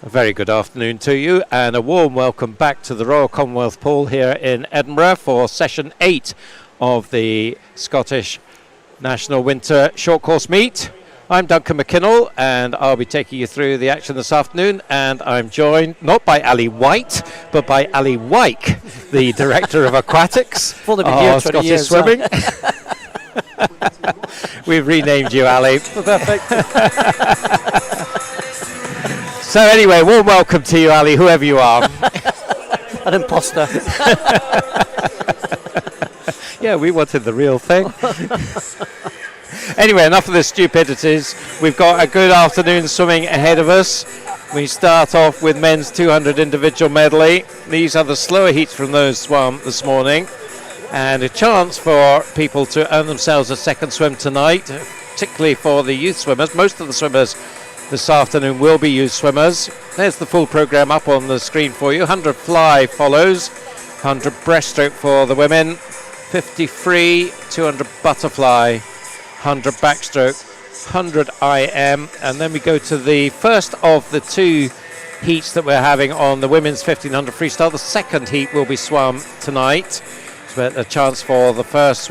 A very good afternoon to you and a warm welcome back to the Royal Commonwealth Pool here in Edinburgh for session 8 of the Scottish National Winter Short Course Meet. I'm Duncan McKinnell and I'll be taking you through the action this afternoon, and I'm joined not by Ali White but by Ali Wyke, the Director of Aquatics for the Scottish Swimming. We've renamed you, Ali. Perfect. So anyway, warm welcome to you, Ali, whoever you are. An imposter. Yeah, we wanted the real thing. Anyway, enough of the stupidities. We've got a good afternoon swimming ahead of us. We start off with men's 200 individual medley. These are the slower heats from those swum this morning, and a chance for people to earn themselves a second swim tonight, particularly for the youth swimmers. Most of the swimmers this afternoon will be youth swimmers. There's the full programme up on the screen for you. 100 fly follows, 100 breaststroke for the women, 50 free, 200 butterfly, 100 backstroke, 100 IM, and then we go to the first of the two heats that we're having on the women's 1500 freestyle. The second heat will be swum tonight, so a chance for the first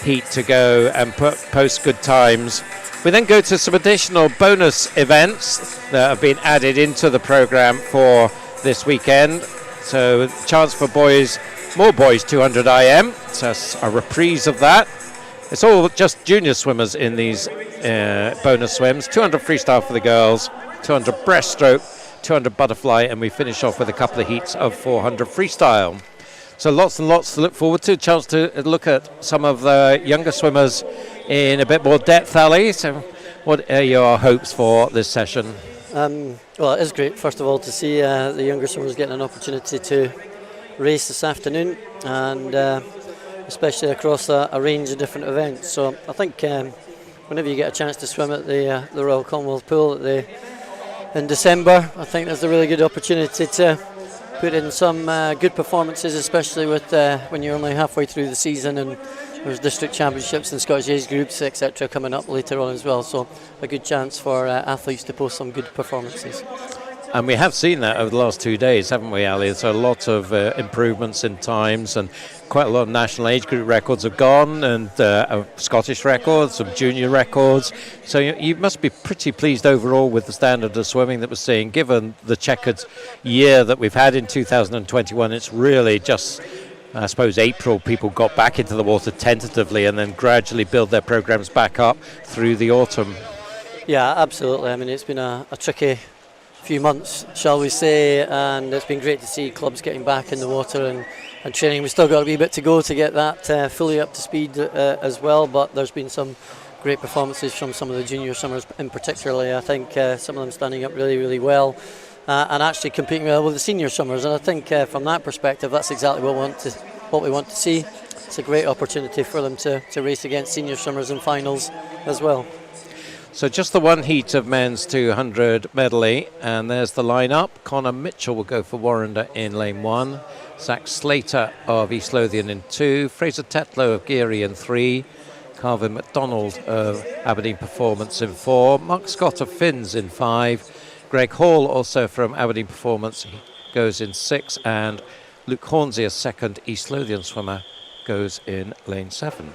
heat to go and post good times. We then go to some additional bonus events that have been added into the programme for this weekend. So chance for boys, more boys 200 IM, so a reprise of that. It's all just junior swimmers in these bonus swims. 200 freestyle for the girls, 200 breaststroke, 200 butterfly, and we finish off with a couple of heats of 400 freestyle. So lots and lots to look forward to. A chance to look at some of the younger swimmers in a bit more depth, Ali. So what are your hopes for this session? Well, it is great, first of all, to see the younger swimmers getting an opportunity to race this afternoon, and especially across a range of different events. So I think whenever you get a chance to swim at the Royal Commonwealth Pool in December, I think there's a really good opportunity to put in some good performances, especially with when you're only halfway through the season and there's district championships and Scottish age groups, etc., coming up later on as well. So a good chance for athletes to post some good performances. And we have seen that over the last 2 days, haven't we, Ali? So a lot of improvements in times, and quite a lot of national age group records have gone, and Scottish records, some junior records. So you must be pretty pleased overall with the standard of swimming that we're seeing. Given the checkered year that we've had in 2021, it's really just, I suppose, April people got back into the water tentatively and then gradually build their programs back up through the autumn. Yeah, absolutely. I mean, it's been a tricky few months, shall we say, and it's been great to see clubs getting back in the water and training. We've still got a wee bit to go to get that fully up to speed as well, but there's been some great performances from some of the junior swimmers in particular. I think some of them standing up really, really well and actually competing well with the senior swimmers, and I think from that perspective that's exactly what we want to see. It's a great opportunity for them to race against senior swimmers in finals as well. So just the one heat of men's 200 medley, and there's the lineup. Connor Mitchell will go for Warrender in lane 1, Zach Slater of East Lothian in 2, Fraser Tetlow of Geary in 3, Carvin MacDonald of Aberdeen Performance in 4, Mark Scott of Finns in 5, Greg Hall also from Aberdeen Performance goes in 6, and Luke Hornsey, a second East Lothian swimmer, goes in lane 7.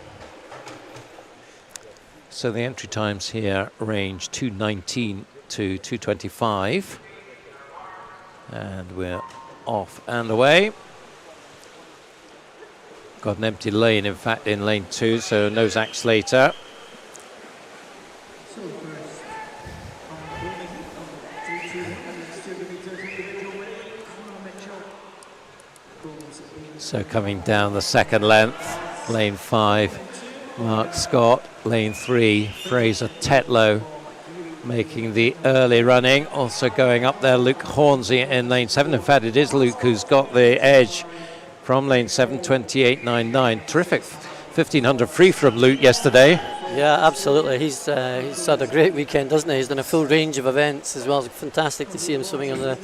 So the entry times here range 2:19 to 2:25, and we're off and away. Got an empty lane, in fact, in lane 2, so no Zach Slater. So coming down the second length, lane 5, Mark Scott, lane 3, Fraser Tetlow making the early running. Also going up there, Luke Hornsey in lane 7. In fact, it is Luke who's got the edge from lane 7, 28.99. Terrific 1500 free from Luke yesterday. Yeah, absolutely. He's had a great weekend, doesn't he? He's done a full range of events as well. It's fantastic to see him swimming on the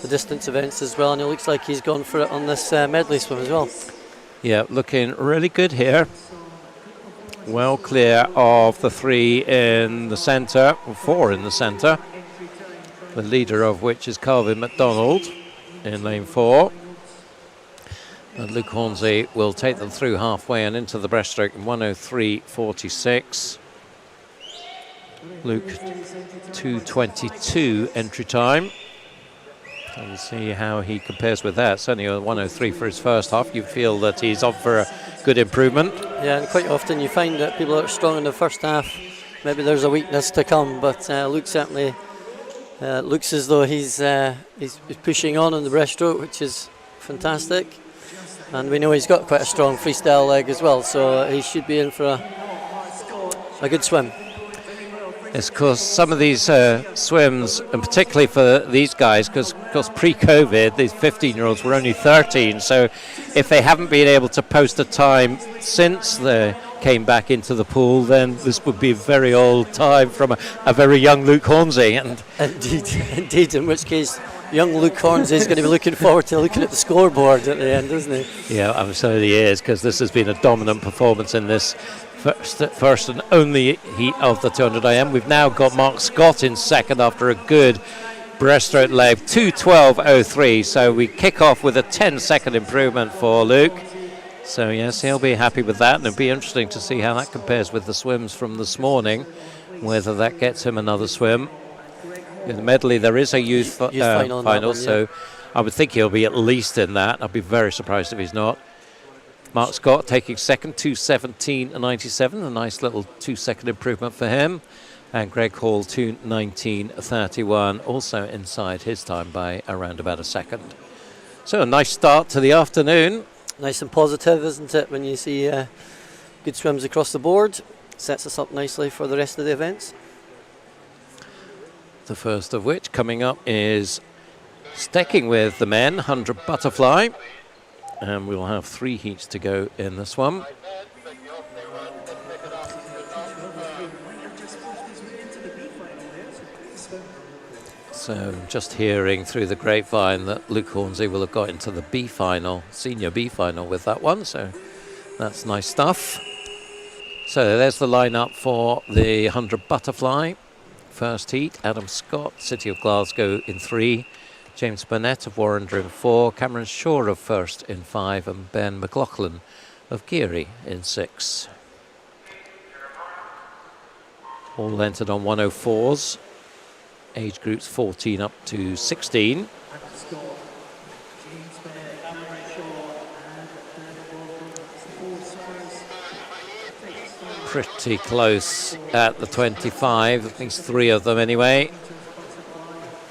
distance events as well, and it looks like he's gone for it on this medley swim as well. Yeah, looking really good here. Well clear of the 3 in the centre, or 4 in the centre. the leader of which is Calvin MacDonald in lane 4. And Luke Hornsey will take them through halfway and into the breaststroke in 1:03.46. Luke, 2:22 entry time. So we'll see how he compares with that. Certainly a 1:03 for his first half. You feel that he's up for a good improvement? Yeah, and quite often you find that people that are strong in the first half, maybe there's a weakness to come, but Luke certainly looks as though he's pushing on in the breaststroke, which is fantastic. And we know he's got quite a strong freestyle leg as well, so he should be in for a good swim. Yes, of course, some of these swims, and particularly for these guys, because pre-COVID, these 15-year-olds were only 13, so if they haven't been able to post a time since they came back into the pool, then this would be a very old time from a very young Luke Hornsey. And Indeed, in which case young Luke Hornsey is going to be looking forward to looking at the scoreboard at the end, isn't he? Yeah, I'm sure he is, because this has been a dominant performance in this first and only heat of the 200 IM. We've now got Mark Scott in second after a good breaststroke leg, 2:12.03. So we kick off with a 10-second improvement for Luke. So yes, he'll be happy with that, and it'll be interesting to see how that compares with the swims from this morning, whether that gets him another swim. In the medley, there is a youth final, one, so I would think he'll be at least in that. I'd be very surprised if he's not. Mark Scott taking second, 2:17.97, a nice little 2-second improvement for him. And Greg Hall, 2:19.31, also inside his time by around about a second. So a nice start to the afternoon. Nice and positive, isn't it, when you see good swims across the board. Sets us up nicely for the rest of the events. The first of which coming up is sticking with the men, 100 butterfly. And we'll have 3 heats to go in this one. So just hearing through the grapevine that Luke Hornsey will have got into the B final, senior B final with that one. So that's nice stuff. So there's the lineup for the 100 butterfly. First heat, Adam Scott, City of Glasgow in 3. James Burnett of Warrender in 4, Cameron Shaw of First in 5, and Ben McLaughlin of Geary in 6. All entered on 104s, age groups 14 up to 16. Pretty close at the 25, at least 3 of them anyway.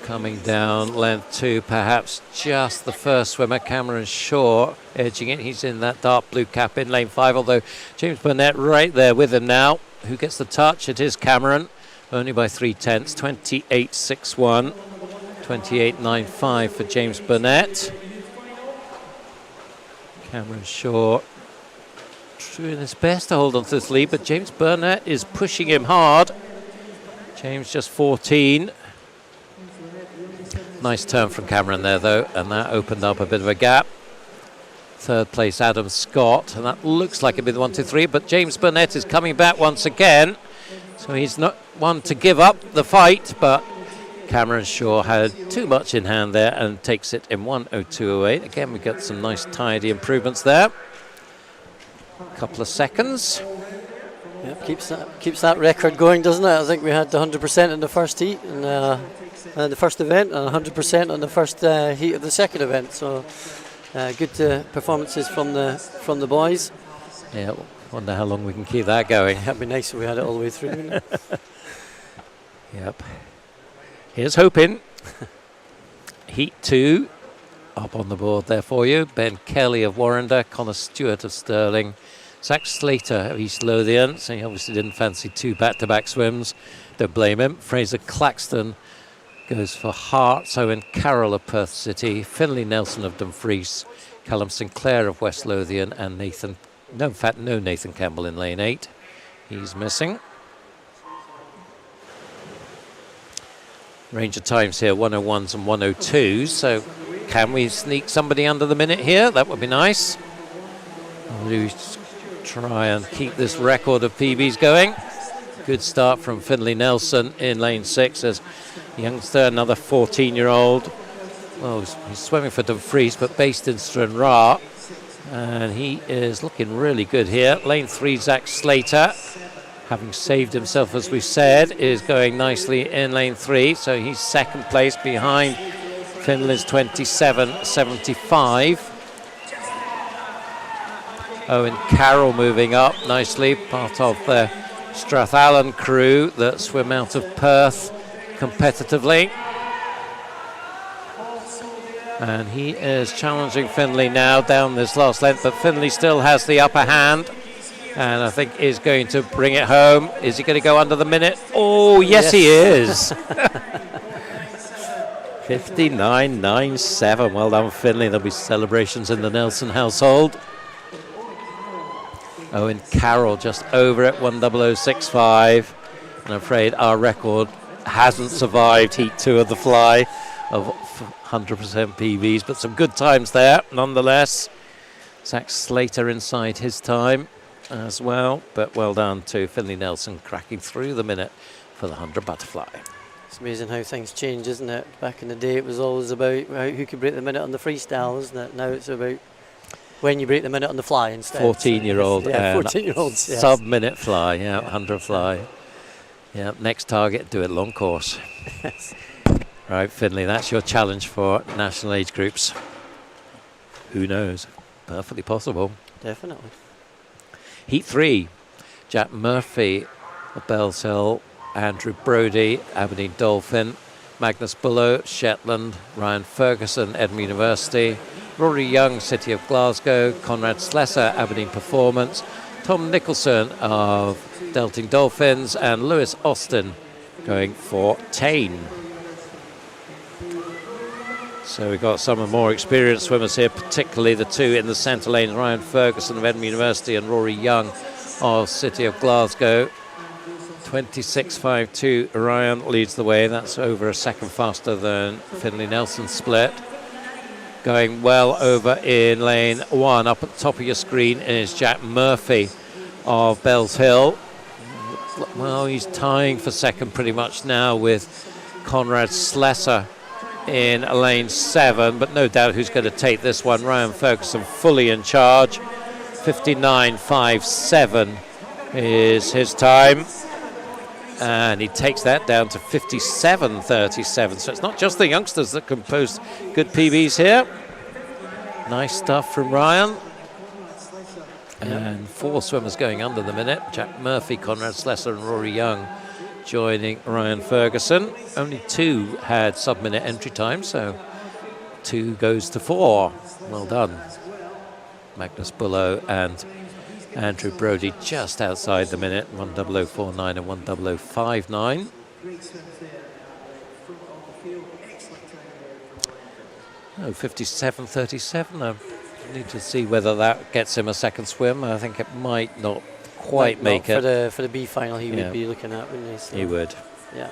Coming down length 2, perhaps just the first swimmer, Cameron Shaw, edging it. He's in that dark blue cap in lane 5, although James Burnett right there with him now. Who gets the touch? It is Cameron, only by 3/10, 28.61, 28.95 for James Burnett. Cameron Shaw doing his best to hold on to this lead, but James Burnett is pushing him hard. James just 14. Nice turn from Cameron there, though, and that opened up a bit of a gap. Third place, Adam Scott, and that looks like it'd be the 1, 2, 3, but James Burnett is coming back once again, so he's not one to give up the fight, but Cameron Shaw had too much in hand there and takes it in 1:02.08. Again, we got some nice tidy improvements there. A couple of seconds. Yep, keeps that record going, doesn't it? I think we had 100% in the first heat and the first event, and 100% on the first heat of the second event. So good performances from the boys. Yeah, wonder how long we can keep that going. That'd be nice if we had it all the way through. Wouldn't it? Yep. Here's hoping. Heat 2 up on the board there for you. Ben Kelly of Warrender, Connor Stewart of Stirling, Zach Slater of East Lothian, so he obviously didn't fancy 2 back-to-back swims. Don't blame him. Fraser Claxton goes for Hearts, Owen Carroll of Perth City, Finlay Nelson of Dumfries, Callum Sinclair of West Lothian, and no Nathan Campbell in lane 8. He's missing. Range of times here, 101s and 102s, so can we sneak somebody under the minute here? That would be nice. We'll try and keep this record of PBs going. Good start from Finlay Nelson in lane 6 as youngster, another 14-year-old. Well, he's swimming for Dumfries, but based in Stranraer. And he is looking really good here. Lane 3, Zach Slater, having saved himself, as we said, is going nicely in lane 3. So he's second place behind Finlay's 27.75. Owen Carroll moving up nicely, part of the Strathallan crew that swim out of Perth competitively. And he is challenging Finlay now down this last length, but Finlay still has the upper hand and I think is going to bring it home. Is he going to go under the minute? Oh, yes. He is. 59.97. Well done, Finlay. There'll be celebrations in the Nelson household. Owen Carroll just over it, 1:00.65. I'm afraid our record hasn't survived Heat 2 of the fly of 100% PBs, but some good times there nonetheless. Zach Slater inside his time as well, but well done to Finlay Nelson, cracking through the minute for the 100 butterfly. It's amazing how things change, isn't it? Back in the day it was always about who could break the minute on the freestyle, isn't it? Now it's about when you break the minute on the fly instead. 14-year-old, yeah, 14-year-olds, yes. Sub-minute fly, yeah, 100 fly. Yeah, next target, do it long course. Right, Finlay, that's your challenge for national age groups. Who knows? Perfectly possible. Definitely. Heat 3, Jack Murphy of Bells Hill, Andrew Brodie, Aberdeen Dolphin, Magnus Bullough, Shetland, Ryan Ferguson, Edinburgh University, Rory Young, City of Glasgow, Conrad Slesser, Aberdeen Performance, Tom Nicholson of Delting Dolphins, and Lewis Austin going for Tain. So we've got some of the more experienced swimmers here, particularly the two in the centre lane, Ryan Ferguson of Edinburgh University and Rory Young of City of Glasgow. 26.52, Ryan leads the way. That's over a second faster than Finlay Nelson's split. Going well over in lane 1, up at the top of your screen is Jack Murphy of Bells Hill. Well, he's tying for second pretty much now with Conrad Slesser in lane 7, but no doubt who's going to take this one. Ryan Ferguson fully in charge. 59.57 is his time, and he takes that down to 57.37. So it's not just the youngsters that can post good PBs here. Nice stuff from Ryan. And 4 swimmers going under the minute. Jack Murphy, Conrad Slesser and Rory Young joining Ryan Ferguson. Only 2 had sub-minute entry time, so 2 goes to 4. Well done. Magnus Bullough and Andrew Brodie just outside the minute, 1:00.49 and 1:00.59. Oh, 57.37. I need to see whether that gets him a second swim. I think it might not quite make it. For the B final, he would be looking at, wouldn't he? So, he would. Yeah.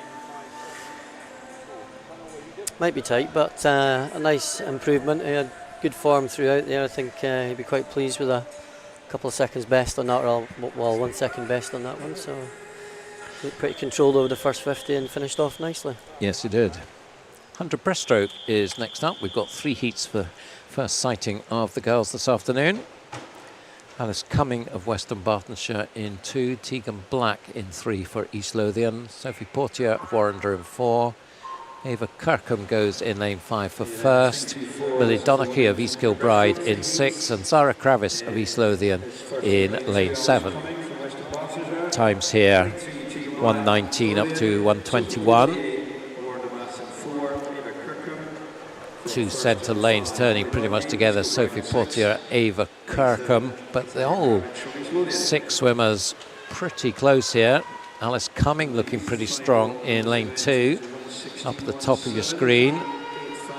Might be tight, but a nice improvement. He had good form throughout there. I think he'd be quite pleased with a couple of seconds best on that, or 1 second best on that one. So looked pretty controlled over the first 50 and finished off nicely. Yes, he did. 100 breaststroke is next up. We've got 3 heats for first sighting of the girls this afternoon. Alice Cumming of Western Bartonshire in 2, Tegan Black in 3 for East Lothian, Sophie Portier of Warrender in 4, Ava Kirkham goes in lane 5 for first, Millie Donachie of East Kilbride in 6, and Zara Kravis of East Lothian in lane 7. Times here 1:19 up to 1:21. 2 centre lanes turning pretty much together, Sophie Portier, Ava Kirkham, but the whole 6 swimmers pretty close here. Alice Cumming looking pretty strong in lane 2, up at the top of your screen.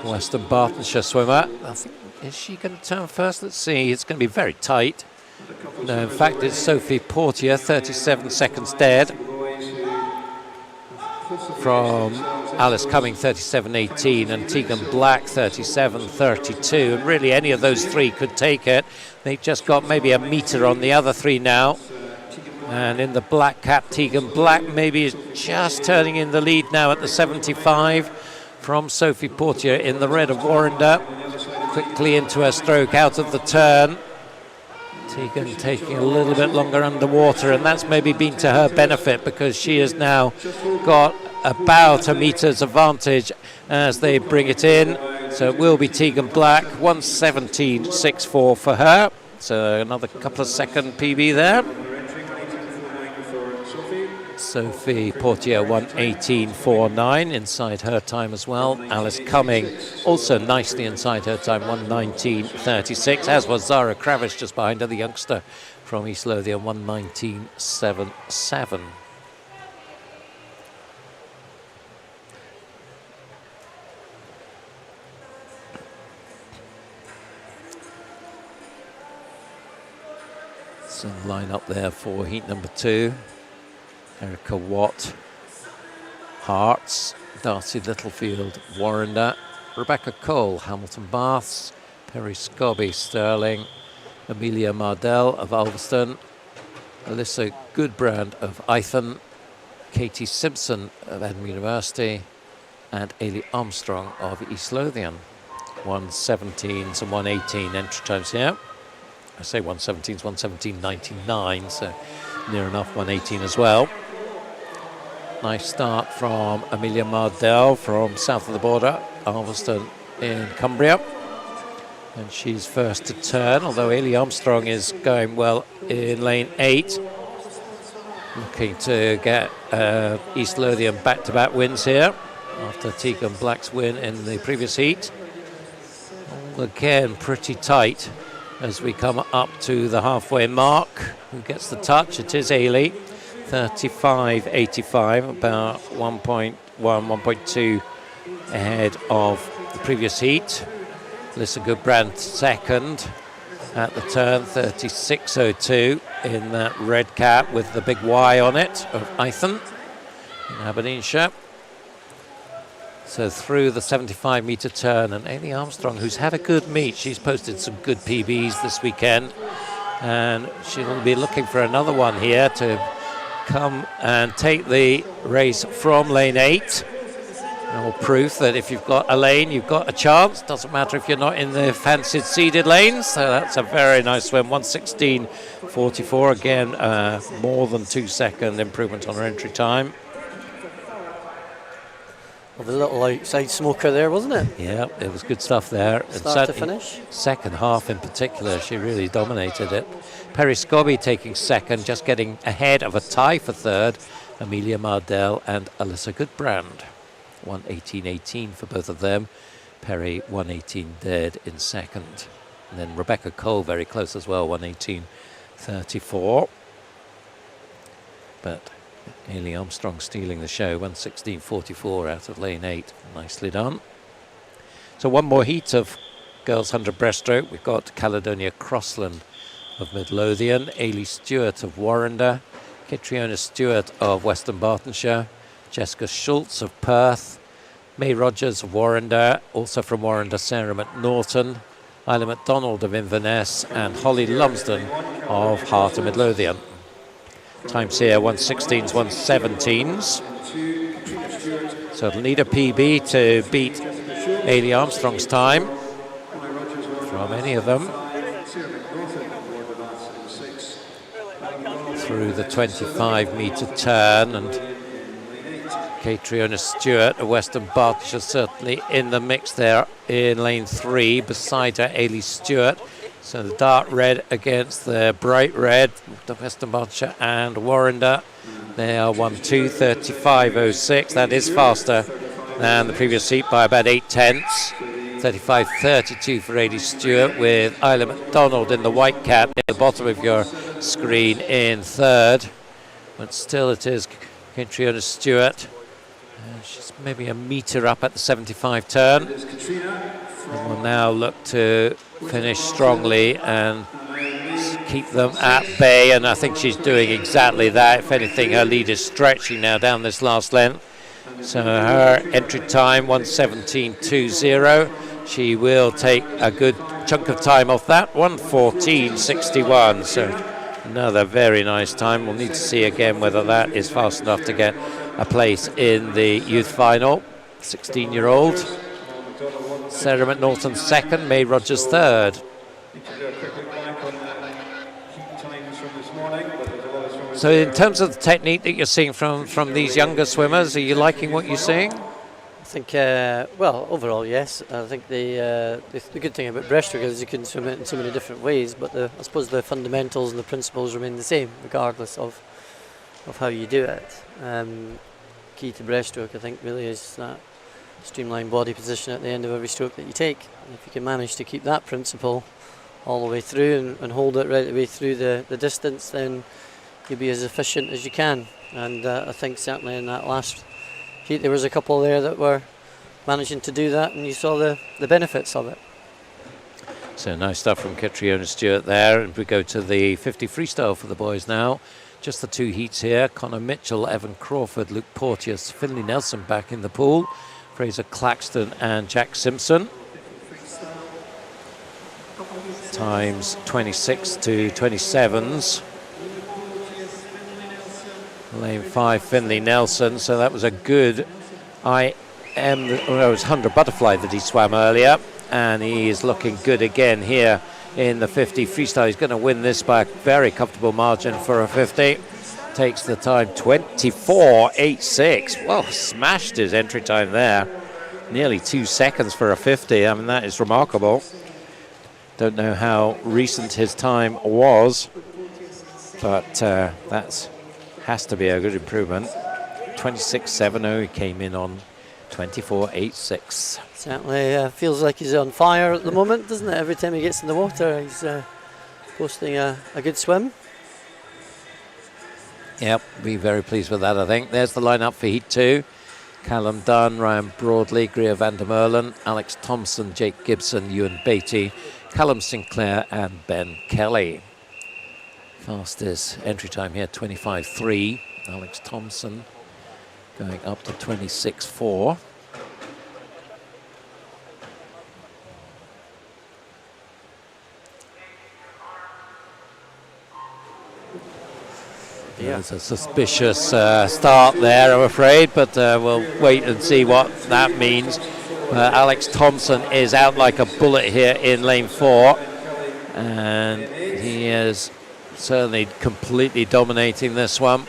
Western Bartonshire swimmer. I think, is she going to turn first? Let's see. It's going to be very tight. No, in fact, it's Sophie Portier, 37 seconds dead from Alice Cumming, 37.18, and Tegan Black, 37.32. And really, any of those 3 could take it. They've just got maybe a metre on the other 3 now. And in the black cap, Tegan Black maybe is just turning in the lead now at the 75 from Sophie Portier in the red of Warrender. Quickly into her stroke out of the turn. Tegan taking a little bit longer underwater, and that's maybe been to her benefit because she has now got about a meter's advantage as they bring it in. So it will be Tegan Black, 1:17.64 for her. So another couple of second PB there. Sophie Portier 1:18.49 inside her time as well. Alice Cumming also nicely inside her time, 1:19.36, as was Zara Kravish just behind her, the youngster from East Lothian, 1:19.77. So line up there for heat number 2. Erica Watt, Hearts, Darcy Littlefield, Warrender, Rebecca Cole, Hamilton Baths, Perry Scobby, Stirling, Amelia Mardell of Ulverston, Alyssa Goodbrand of Eithen, Katie Simpson of Edinburgh University, and Ailey Armstrong of East Lothian. 1:17s and 1:18 entry times here. I say 1:17s, 1:17.99, so near enough 1:18 as well. Nice start from Amelia Mardell from south of the border, Ulverston in Cumbria. And she's first to turn, although Ailey Armstrong is going well in lane 8. Looking to get East Lothian back-to-back wins here after Tegan Black's win in the previous heat. All again pretty tight as we come up to the halfway mark. Who gets the touch? It is Ailey. 35.85, about 1.1, 1.2 ahead of the previous heat. Alyssa Goodbrand second at the turn, 36.02 in that red cap with the big Y on it of Eithen in Aberdeenshire. So through the 75-metre turn, and Ailey Armstrong, who's had a good meet, she's posted some good PBs this weekend, and she'll be looking for another one here to come and take the race from lane 8. All proof that if you've got a lane, you've got a chance. Doesn't matter if you're not in the fancied seeded lanes. So that's a very nice swim. 1:16.44 again, more than 2-second improvement on her entry time. Well, the little outside smoker there, wasn't it? Yeah, it was good stuff there. Start to finish. Second half in particular, she really dominated it. Perry Scobby taking second, just getting ahead of a tie for third. Amelia Mardell and Alyssa Goodbrand. 1:18.18 for both of them. Perry 1:18 dead in second. And then Rebecca Cole very close as well, 1:18.34. But Ailey Armstrong stealing the show, 1:16.44 out of lane 8. Nicely done. So one more heat of girls 100 breaststroke. We've got Caledonia Crossland of Midlothian, Ailey Stewart of Warrender, Catriona Stewart of Western Bartonshire, Jessica Schultz of Perth, May Rogers of Warrender, also from Warrender, Sarah McNaughton, Isla MacDonald of Inverness, and Holly Lumsden of Heart of Midlothian. Times here, 1:16s, 1:17s. So it'll need a PB to beat Ailey Armstrong's time from any of them. Through the 25-metre turn, and Catriona Stewart of Western Berkshire certainly in the mix there in lane 3. Beside her, Ailey Stewart. So the dark red against the bright red, the Western Berkshire and Warrender. They are 1:2:35.06. That is faster than the previous heat by about 8/10. 35.32 for Ailey Stewart, with Isla MacDonald in the white cap near the bottom of your screen in third. But still it is Catriona Stewart. She's maybe a metre up at the 75 turn. And will now look to finish strongly and keep them at bay, and I think she's doing exactly that. If anything, her lead is stretching now down this last length. So her entry time, 1:17.20. She will take a good chunk of time off that, 1:14.61. So Another very nice time. We'll need to see again whether that is fast enough to get a place in the youth final. 16-year-old. Sarah McNaughton second, May Rogers third. So in terms of the technique that you're seeing from these younger swimmers, are you liking what you're seeing? I think, well, overall, yes. I think the good thing about breaststroke is you can swim it in so many different ways, but I suppose the fundamentals and the principles remain the same, regardless of how you do it. Key to breaststroke, I think, really is that streamlined body position at the end of every stroke that you take. And if you can manage to keep that principle all the way through and hold it right the way through the distance, then you'll be as efficient as you can. And I think certainly in that last heat there was a couple there that were managing to do that, and you saw the benefits of it. So nice stuff from Catriona Stewart there. And we go to the 50 freestyle for the boys now. Just the two heats here. Connor Mitchell, Evan Crawford, Luke Porteous, Finley Nelson back in the pool. Fraser Claxton and Jack Simpson. Times 26 to 27s. Lane 5, Finley Nelson. So that was a good it was 100 butterfly that he swam earlier. And he is looking good again here in the 50 freestyle. He's going to win this by a very comfortable margin for a 50. Takes the time 24.86. Well, smashed his entry time there. Nearly 2 seconds for a 50. I mean, that is remarkable. Don't know how recent his time was, but that has to be a good improvement. 26.70. He came in on 24.86. Certainly feels like he's on fire at the moment, doesn't it? Every time he gets in the water, he's posting a good swim. Yep, be very pleased with that, I think. There's the lineup for Heat 2. Callum Dunn, Ryan Broadley, Greer van der Merlen, Alex Thompson, Jake Gibson, Ewan Beatty, Callum Sinclair and Ben Kelly. Fastest entry time here, 25.3. Alex Thompson going up to 26.4. Yeah. There's a suspicious start there, I'm afraid, but we'll wait and see what that means. Alex Thompson is out like a bullet here in lane 4, and he is certainly completely dominating this one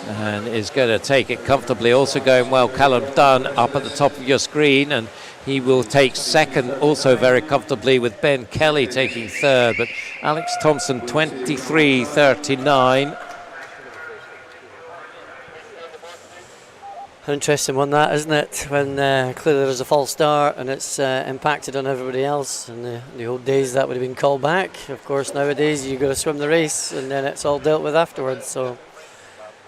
and is going to take it comfortably. Also going well, Callum Dunn up at the top of your screen, and he will take second also very comfortably, with Ben Kelly taking third, but Alex Thompson 23.39. An interesting one, that, isn't it? When clearly there's a false start and it's impacted on everybody else. In the old days, that would have been called back. Of course, nowadays you've got to swim the race and then it's all dealt with afterwards. So,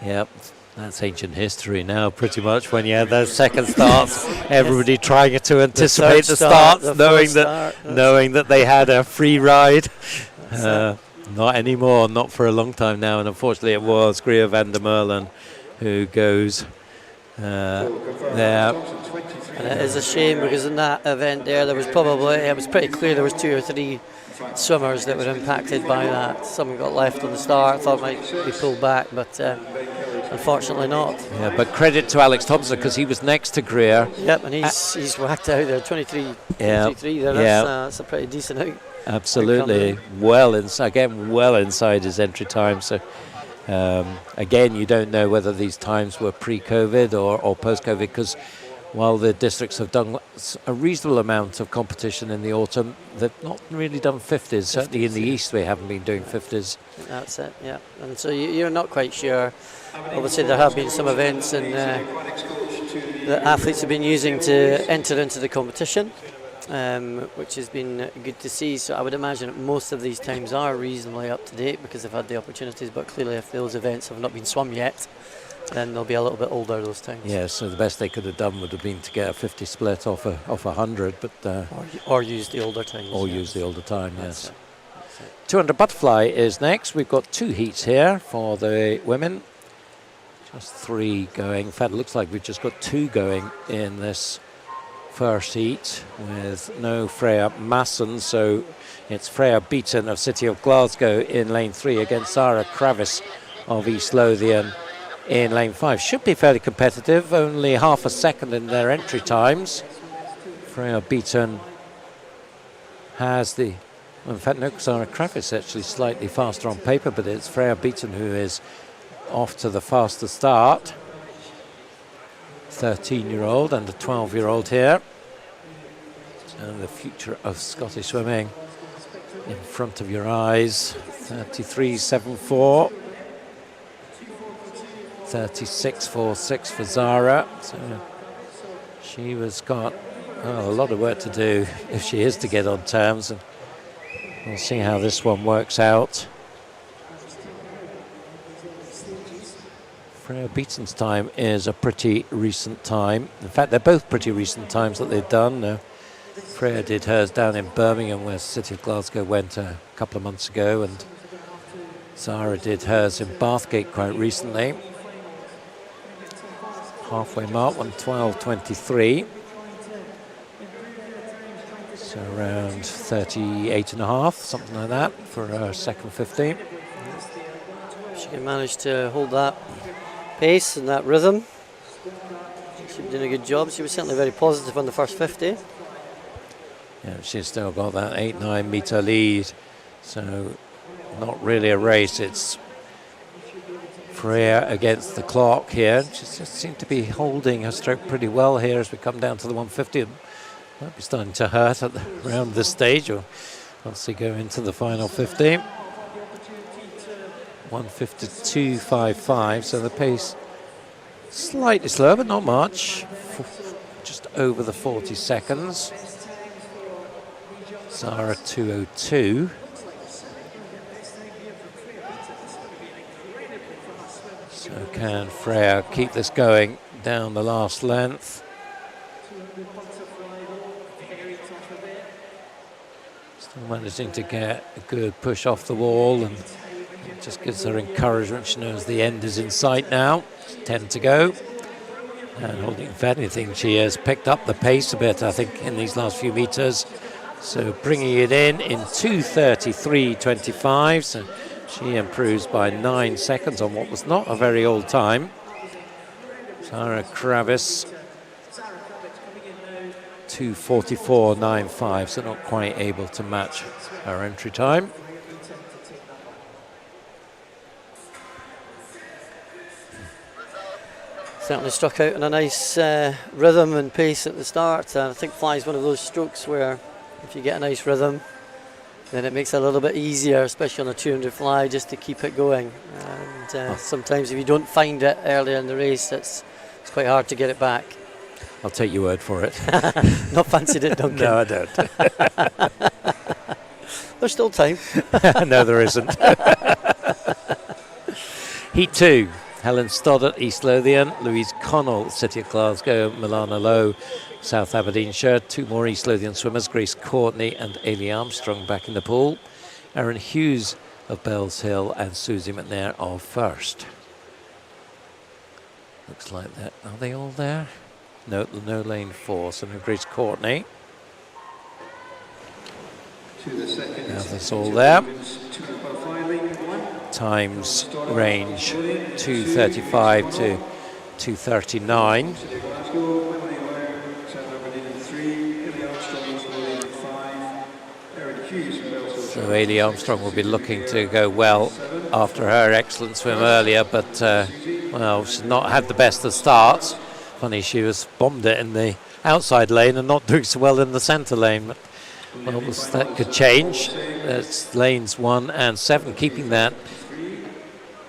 yep, that's ancient history now, pretty much. When you had those second starts, everybody trying to anticipate the starts, knowing that they had a free ride. Not anymore, not for a long time now. And unfortunately, it was Greer van der Merlen who goes there. And it is a shame, because in that event there was probably, it was pretty clear there was 2 or 3 swimmers that were impacted by that. Some got left on the start, thought might be pulled back, but unfortunately not. Yeah, but credit to Alex Thompson, because he was next to Greer. Yep, and he's whacked out there, 23 there. That's a pretty decent out. Absolutely, well inside his entry time. So again, you don't know whether these times were pre-COVID or post-COVID, because while the districts have done a reasonable amount of competition in the autumn, they've not really done 50s. Certainly in the east, we haven't been doing 50s. That's it, yeah. And so you're not quite sure. Obviously, there have been some events and that athletes have been using to enter into the competition, which has been good to see. So I would imagine that most of these times are reasonably up to date because they've had the opportunities, but clearly if those events have not been swum yet, then they'll be a little bit older those times. Yeah, so the best they could have done would have been to get a 50 split off 100, but or use the older times. Or use the older time, yes. 200 butterfly is next. We've got 2 heats here for the women. Just 3 going. In fact, it looks like we've just got 2 going in this first heat with no Freya Masson, so it's Freya Beaton of City of Glasgow in lane 3 against Zara Kravis of East Lothian in lane 5. Should be fairly competitive, only half a second in their entry times. Freya Beaton has the, well, in fact, no, Zara Kravis actually slightly faster on paper, but it's Freya Beaton who is off to the faster start. 13-year-old and a 12-year-old here. And the future of Scottish swimming in front of your eyes. 33.74. 36.46 for Zara. So she was got a lot of work to do if she is to get on terms, and we'll see how this one works out. Freya Beaton's time is a pretty recent time. In fact, they're both pretty recent times that they've done. Freya did hers down in Birmingham, where City of Glasgow went a couple of months ago, and Zara did hers in Bathgate quite recently. Halfway mark, 1:12.23. So around 38.5, something like that, for her second 50. She can manage to hold that pace and that rhythm. She's doing a good job. She was certainly very positive on the first 50. Yeah, she's still got that 8-9 metre lead, so not really a race. It's Freya against the clock here. She just seemed to be holding her stroke pretty well here as we come down to the 150. It might be starting to hurt around this stage, or once they go into the final 50. 1:52.55, so the pace slightly slower, but not much. Just over the 40 seconds. Zara 2:02. So can Freya keep this going down the last length? Still managing to get a good push off the wall, and it just gives her encouragement. She knows the end is in sight now. 10 to go. And holding, if anything, she has picked up the pace a bit, I think, in these last few metres. So bringing it in 2:33.25. So she improves by 9 seconds on what was not a very old time. Zara Kravis 2:44.95, so not quite able to match her entry time. Certainly struck out in a nice rhythm and pace at the start. I think fly is one of those strokes where if you get a nice rhythm, then it makes it a little bit easier, especially on a 200 fly, just to keep it going. And sometimes if you don't find it earlier in the race, it's quite hard to get it back. I'll take your word for it. Not fancied it, Duncan. No, I don't. There's still time. No, there isn't. Heat 2. Helen Stoddart, East Lothian. Louise Connell, City of Glasgow. Milana Lowe, South Aberdeenshire. 2 more East Lothian swimmers, Grace Courtney and Ailey Armstrong back in the pool. Erin Hughes of Bells Hill and Susie McNair of First. Looks like that. Are they all there? No, lane 4, so no Grace Courtney. Now that's all there. Times range 2:35 to 2:39. So Ailey Armstrong will be looking to go well after her excellent swim earlier, but well, she's not had the best of starts. Funny, she was bombed it in the outside lane and not doing so well in the centre lane. But, well, that could change. It's lanes 1 and 7, keeping that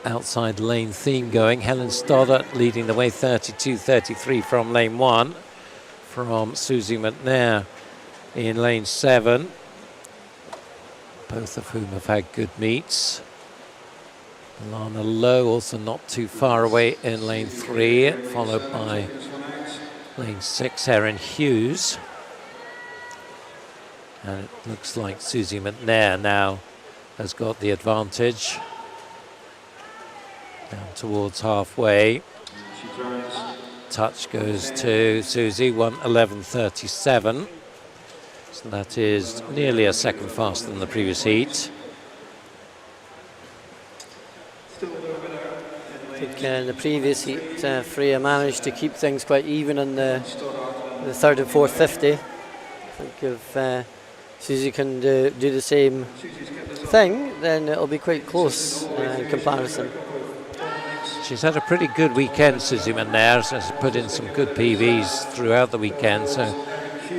outside lane theme going. Helen Stoddart leading the way, 32.33 from lane 1, from Susie McNair in lane 7. Both of whom have had good meets. Milana Lowe also not too far away in lane 3, followed by lane 6, Erin Hughes. And it looks like Susie McNair now has got the advantage. Down towards halfway. touch goes to Susie, 1:11.37. So that is nearly a second faster than the previous heat. I think in the previous heat, Freya managed to keep things quite even on the third and fourth 50. I think if Susie can do the same thing, then it'll be quite close in comparison. She's had a pretty good weekend, Susie McNair. She's put in some good PBs throughout the weekend, so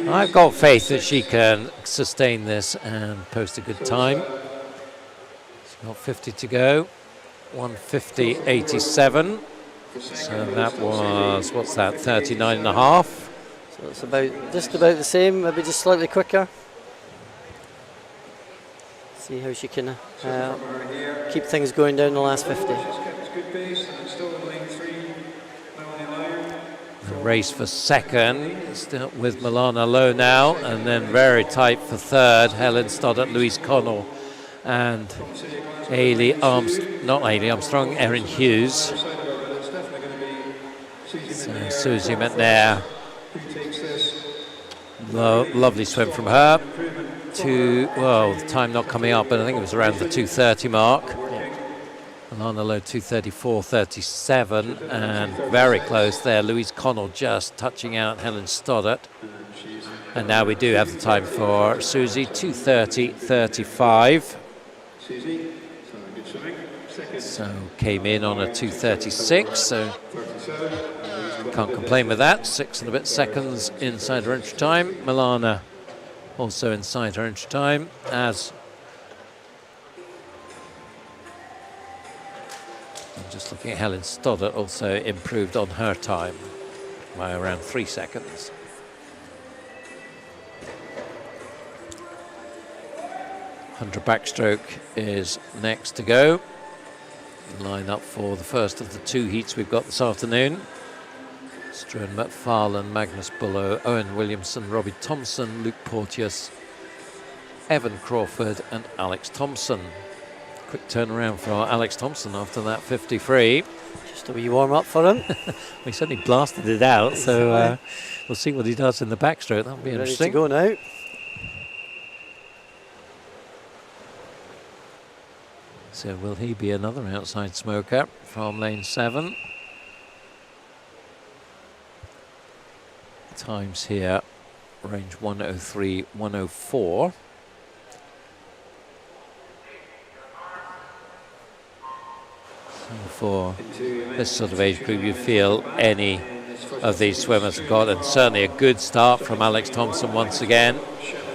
I've got faith that she can sustain this and post a good time. She's got 50 to go, 1:50.87. So that was, what's that, 39 and a half? So it's just about the same, maybe just slightly quicker. See how she can keep things going down the last 50. The race for second, still with Milana Lowe now, and then very tight for third, Helen Stoddart, Louise Connell, and Armstrong, Erin Hughes. So Susie McNair, lovely swim from her. The time not coming up, but I think it was around the 2:30 mark. Milana Lowe 2:34.37, and very close there. Louise Connell just touching out Helen Stoddart. And now we do have the time for Susie, 2:30.35. So came in on a 2:36, so can't complain with that. 6 and a bit seconds inside her entry time. Milana also inside her entry time, as I'm just looking at Helen Stoddart, also improved on her time by around 3 seconds. Hunter backstroke is next to go. Line up for the first of the 2 heats we've got this afternoon. Struan McFarlane, Magnus Bullough, Owen Williamson, Robbie Thompson, Luke Porteous, Evan Crawford and Alex Thompson. Quick turnaround for Alex Thompson after that 53. Just a wee warm up for him. He certainly blasted it out, so we'll see what he does in the backstroke. That'll be interesting. Ready to go now. So will he be another outside smoker from lane 7? Times here, range 1:03, 1:04. So for this sort of age group, you feel any of these swimmers have got, and certainly a good start from Alex Thompson once again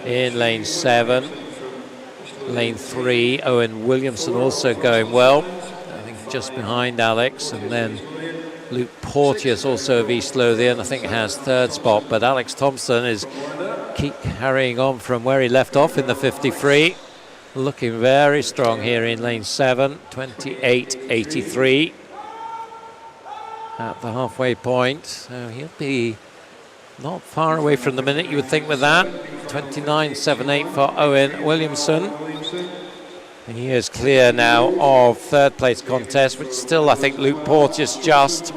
in lane 7. Lane 3, Owen Williamson also going well, I think just behind Alex, and then Luke Porteous also of East Lothian, I think has 3rd spot, but Alex Thompson is keep carrying on from where he left off in the 53, looking very strong here in lane 7, 28.83 at the halfway point, so he'll be not far away from the minute you would think with that. 29.78 for Owen Williamson. And he is clear now of 3rd place contest, which still I think Luke Porteous just.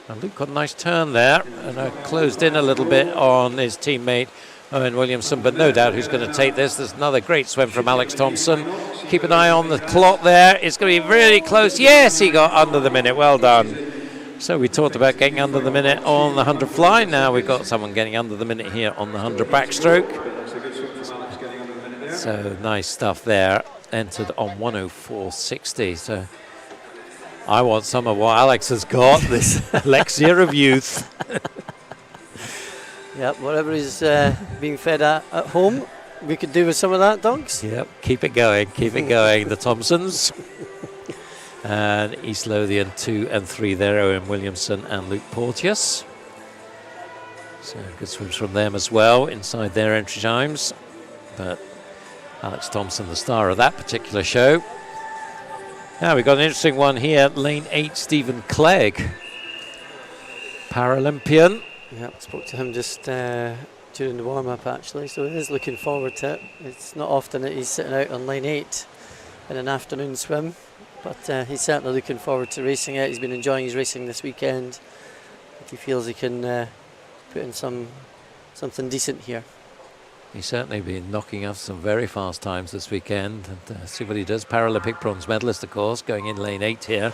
And Luke got a nice turn there and closed in a little bit on his teammate Owen Williamson, but no doubt who's going to take this. There's another great swim from Alex Thompson. Keep an eye on the clock there. It's going to be really close. Yes, he got under the minute. Well done. So we talked about getting under the minute on the 100 fly. Now we've got someone getting under the minute here on the 100 backstroke. So nice stuff there. Entered on 1:04.60. So I want some of what Alex has got, this elixir of youth. Yep, whatever he's being fed at home, we could do with some of that, Dunks. Yep, keep it going, keep it going. The Thompsons. And East Lothian 2 and 3 there, Owen Williamson and Luke Porteous. So good swims from them as well inside their entry times. But Alex Thompson, the star of that particular show. Now we've got an interesting one here, lane 8, Stephen Clegg, Paralympian. Yeah, spoke to him just during the warm-up actually, so he is looking forward to it. It's not often that he's sitting out on lane 8 in an afternoon swim, but he's certainly looking forward to racing it. He's been enjoying his racing this weekend, he feels he can put in something decent here. He's certainly been knocking off some very fast times this weekend. And see what he does. Paralympic bronze medalist, of course, going in lane 8 here.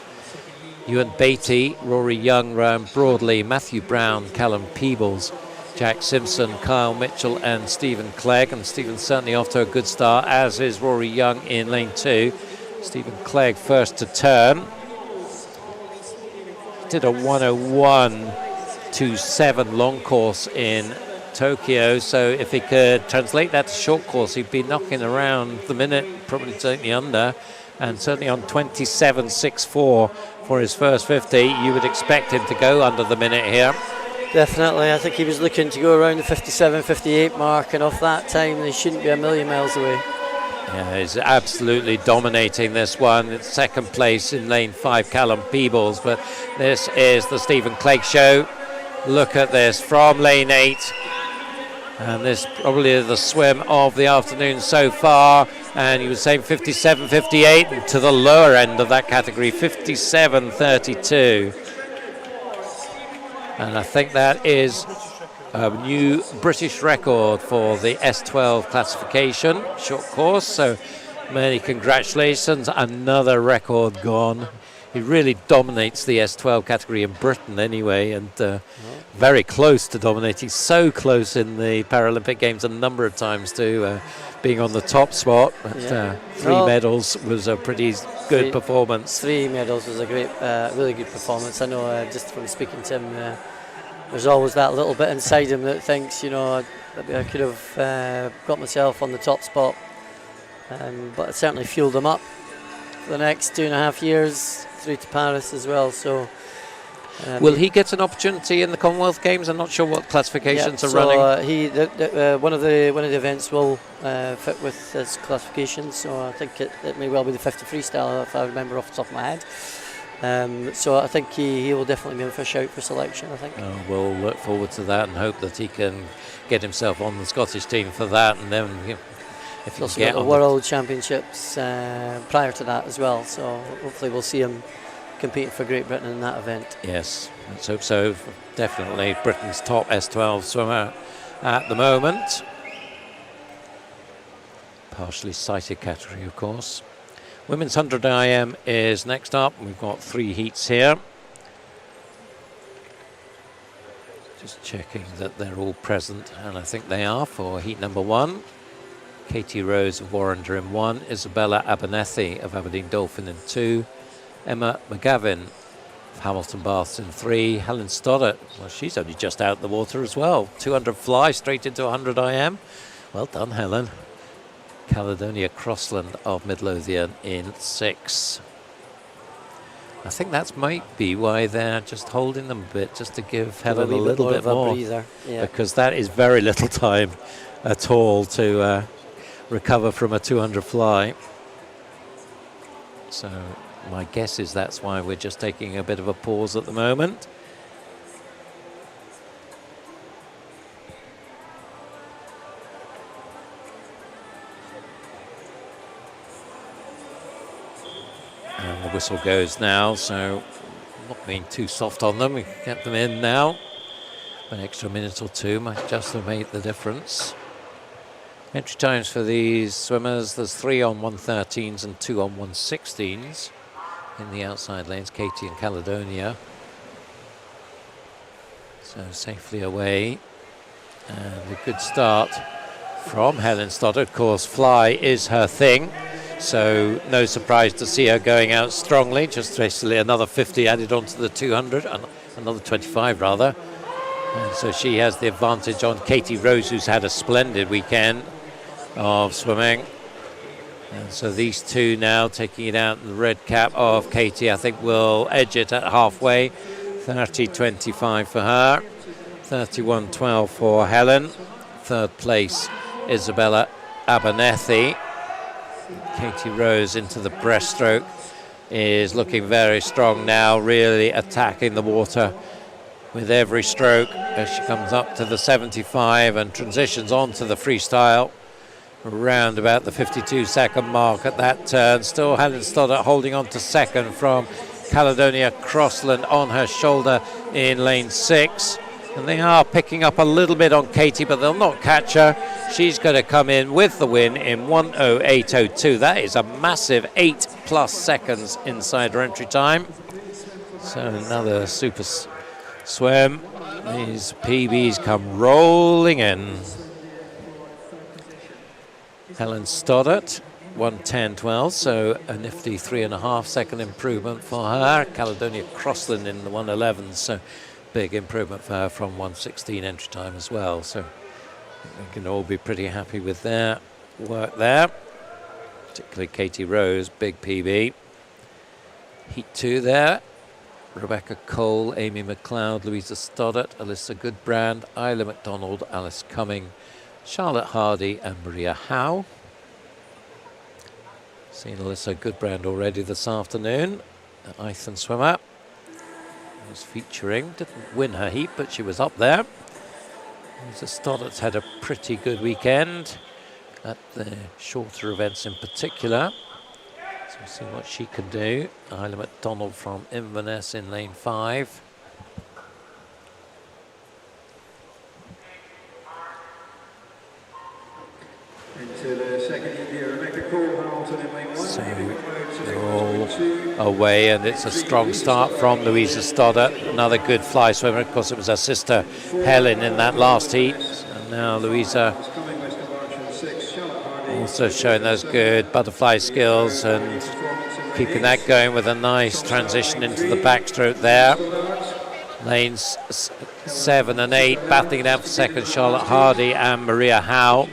Ewan Beatty, Rory Young, Ryan Broadley, Matthew Brown, Callum Peebles, Jack Simpson, Kyle Mitchell and Stephen Clegg. And Stephen's certainly off to a good start, as is Rory Young in lane 2. Stephen Clegg first to turn. Did a 1:01.27 long course in Tokyo, so if he could translate that to short course, he'd be knocking around the minute, probably certainly under, and certainly on 27.64 for his first 50. You would expect him to go under the minute here. Definitely. I think he was looking to go around the 57-58 mark, and off that time they shouldn't be a million miles away. Yeah, he's absolutely dominating this one. It's second place in lane 5, Callum Peebles, but this is the Stephen Clegg show. Look at this from lane 8. And this probably the swim of the afternoon so far. And he was saying 57.58, and to the lower end of that category, 57.32. And I think that is a new British record for the S12 classification short course. So many congratulations. Another record gone. He really dominates the S12 category in Britain anyway, and very close to dominating, so close in the Paralympic Games a number of times to being on the top spot. But 3 medals was a pretty good performance. 3 medals was a great, really good performance. I know just from speaking to him, there's always that little bit inside him that thinks, you know, I could have got myself on the top spot, but it certainly fueled him up for the next 2.5 years through to Paris as well. So will he get an opportunity in the Commonwealth Games? I'm not sure what classifications are running. One of the events will fit with his classification, so I think it may well be the 50 freestyle, if I remember off the top of my head. So I think he will definitely be in for a shout for selection, I think. We'll look forward to that and hope that he can get himself on the Scottish team for that, and then if he also get got the World Championships prior to that as well, so hopefully we'll see him competing for Great Britain in that event. Yes, let's hope so. Definitely Britain's top S12 swimmer at the moment. Partially sighted category, of course. Women's 100 IM is next up. We've got 3 heats here. Just checking that they're all present, and I think they are for heat number 1. Katie Rose of Warrender in 1, Isabella Abernethy of Aberdeen Dolphin in 2, Emma McGavin of Hamilton Baths in 3, Helen Stoddart, well, she's only just out the water as well, 200 fly straight into 100 IM. Well done, Helen. Caledonia Crossland of Midlothian in 6. I think that might be why they're just holding them a bit, just to give Helen a little bit more, because that is very little time at all to recover from a 200 fly. So my guess is that's why we're just taking a bit of a pause at the moment. And the whistle goes now, so not being too soft on them. We can get them in now. An extra minute or 2 might just have made the difference. Entry times for these swimmers, there's 3 on 113s and 2 on 116s in the outside lanes, Katie and Caledonia. So safely away, and a good start from Helen Stoddart. Of course, fly is her thing, so no surprise to see her going out strongly. Just basically another 50 added onto the 200, another 25 rather. And so she has the advantage on Katie Rose, who's had a splendid weekend of swimming. And so these two now taking it out. The red cap of Katie, I think, will edge it at halfway. 30.25 for her, 31.12 for Helen. Third place, Isabella Abernethy. Katie Rose into the breaststroke is looking very strong now, really attacking the water with every stroke as she comes up to the 75 and transitions on to the freestyle around about the 52-second mark at that turn. Still Helen Stoddart holding on to second from Caledonia Crossland on her shoulder in lane 6. And they are picking up a little bit on Katie, but they'll not catch her. She's going to come in with the win in 1:08.02. That is a massive 8+ seconds inside her entry time. So another super swim. These PBs come rolling in. Helen Stoddart, 1:10.12, so a nifty 3.5 second improvement for her. Caledonia Crossland in the 1:11, so big improvement for her from 1:16 entry time as well. So we can all be pretty happy with their work there. Particularly Katie Rose, big PB. Heat 2 there. Rebecca Cole, Amy McLeod, Louisa Stoddart, Alyssa Goodbrand, Isla McDonald, Alice Cumming, Charlotte Hardy and Maria Howe. Seen Alyssa Goodbrand already this afternoon. An Ithan swimmer. Was featuring, didn't win her heat, but she was up there. Louisa Stoddart's had a pretty good weekend at the shorter events in particular. So we'll see what she can do. Isla McDonald from Inverness in lane 5. Into the second year, Rebecca Cole, Hamilton in lane 1. So they're all away, and it's a strong start from Louisa Stoddart. Another good fly swimmer. Of course, it was her sister Helen in that last heat. And now Louisa also showing those good butterfly skills and keeping that going with a nice transition into the backstroke there. Lanes 7 and 8 battling it out for second, Charlotte Hardy and Maria Howe.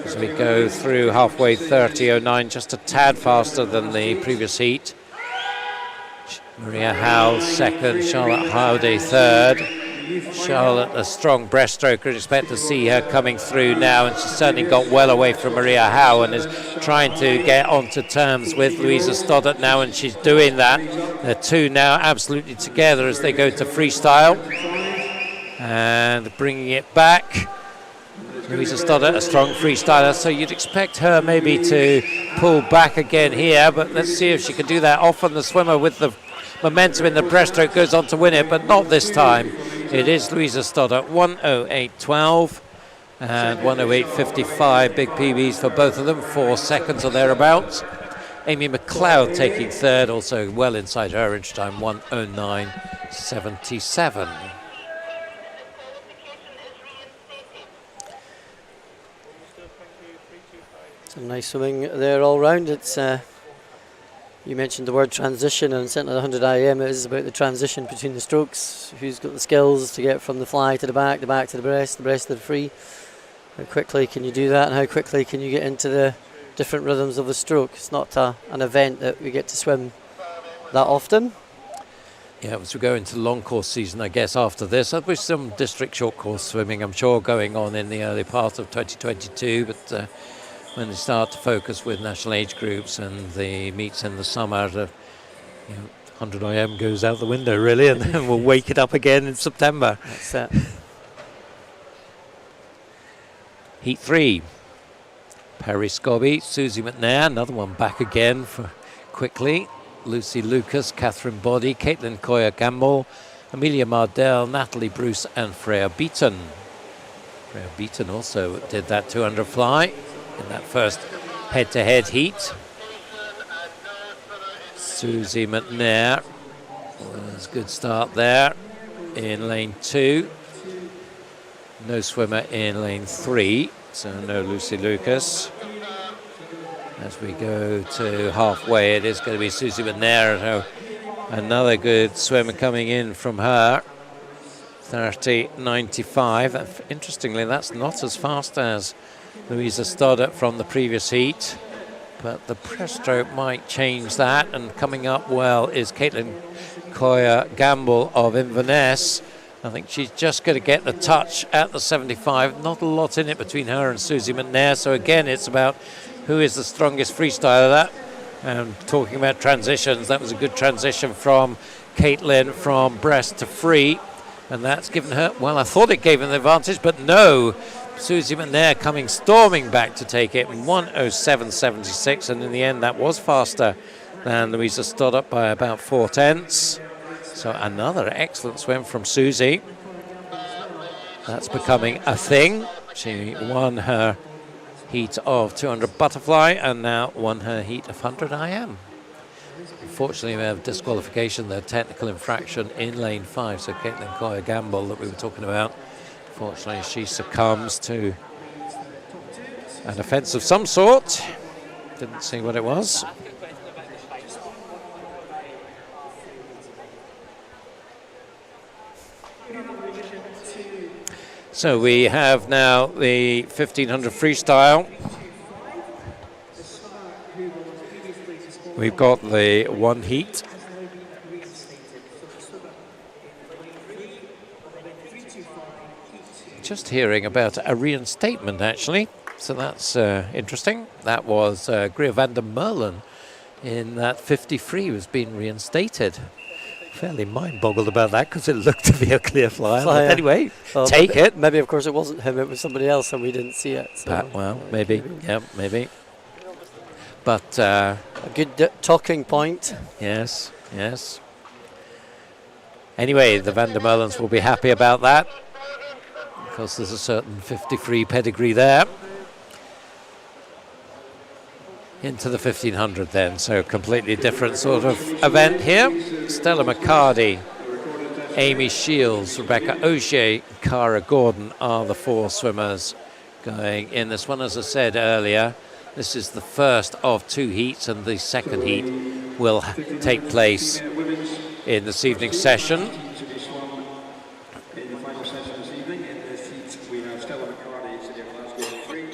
As we go through halfway, 30.09, just a tad faster than the previous heat. Maria Howe second, Charlotte Hardy third. Charlotte, a strong breaststroker, expect to see her coming through now, and she's certainly got well away from Maria Howe and is trying to get onto terms with Louisa Stoddart now, and she's doing that. The two now absolutely together as they go to freestyle and bringing it back. Louisa Stoddart, a strong freestyler, so you'd expect her maybe to pull back again here, but let's see if she can do that. Often the swimmer with the momentum in the breaststroke goes on to win it, but not this time. It is Louisa Stoddart, 1:08.12 and 1:08.55, big PBs for both of them, 4 seconds or thereabouts. Amy McLeod taking third, also well inside her inch time, 1:09.77. Some nice swimming there all round. It's you mentioned the word transition, and certainly the 100 IM is about the transition between the strokes. Who's got the skills to get from the fly to the back to the breast to the free? How quickly can you do that, and how quickly can you get into the different rhythms of the stroke? It's not an event that we get to swim that often. Yeah, as we go into long course season, I guess after this, there'll be some district short course swimming, I'm sure, going on in the early part of 2022, but when they start to focus with national age groups and the meets in the summer, the 100 IM goes out the window really, and then we'll wake it up again in September. That's it. Heat 3. Perry Scobby, Susie McNair, another one back again for quickly. Lucy Lucas, Catherine Boddy, Caitlin Coyer-Campbell, Amelia Mardell, Natalie Bruce and Freya Beaton. Freya Beaton also did that 200 fly in that first head-to-head heat. Susie McNair was a good start there in lane 2. No swimmer in lane 3, so no Lucy Lucas. As we go to halfway, it is going to be Susie McNair, so another good swimmer coming in from her. 30.95. Interestingly, that's not as fast as Louisa Stoddart from the previous heat, but the breaststroke might change that. And coming up well is Caitlin Coyer-Campbell of Inverness. I think she's just going to get the touch at the 75. Not a lot in it between her and Susie McNair. So again, it's about who is the strongest freestyler. Talking about transitions, that was a good transition from Caitlin from breast to free. And that's given her, well, I thought it gave her the advantage, but no. Susie McNair coming storming back to take it in 1:07.76, and in the end that was faster than Louisa Stoddart by about 4/10. So another excellent swim from Susie. That's becoming a thing. She won her heat of 200 butterfly and now won her heat of 100 IM. Unfortunately, we have disqualification, the technical infraction in lane 5. So Caitlin Coyer-Gamble that we were talking about, unfortunately, she succumbs to an offence of some sort. Didn't see what it was. So we have now the 1500 freestyle. We've got the one heat. Just hearing about a reinstatement, actually. So that's interesting. That was Greer van der Merlen in that 50 was being reinstated. Fairly mind-boggled about that because it looked to be a clear flyer. But anyway, take it. Maybe, of course, it wasn't him, it was somebody else and we didn't see it. So. Well, maybe. Yeah, maybe. But a good talking point. Yes, yes. Anyway, the Van der Merlens will be happy about that because there's a certain 50 pedigree there. Into the 1500 then, so completely different sort of event here. Stella McCarty, Amy Shields, Rebecca O'Shea, Cara Gordon are the 4 swimmers going in this one. As I said earlier, this is the first of 2 heats and the second heat will take place in this evening's session. In the final session this evening, in this heat, we have Stella McCarty sitting in Glasgow in 3,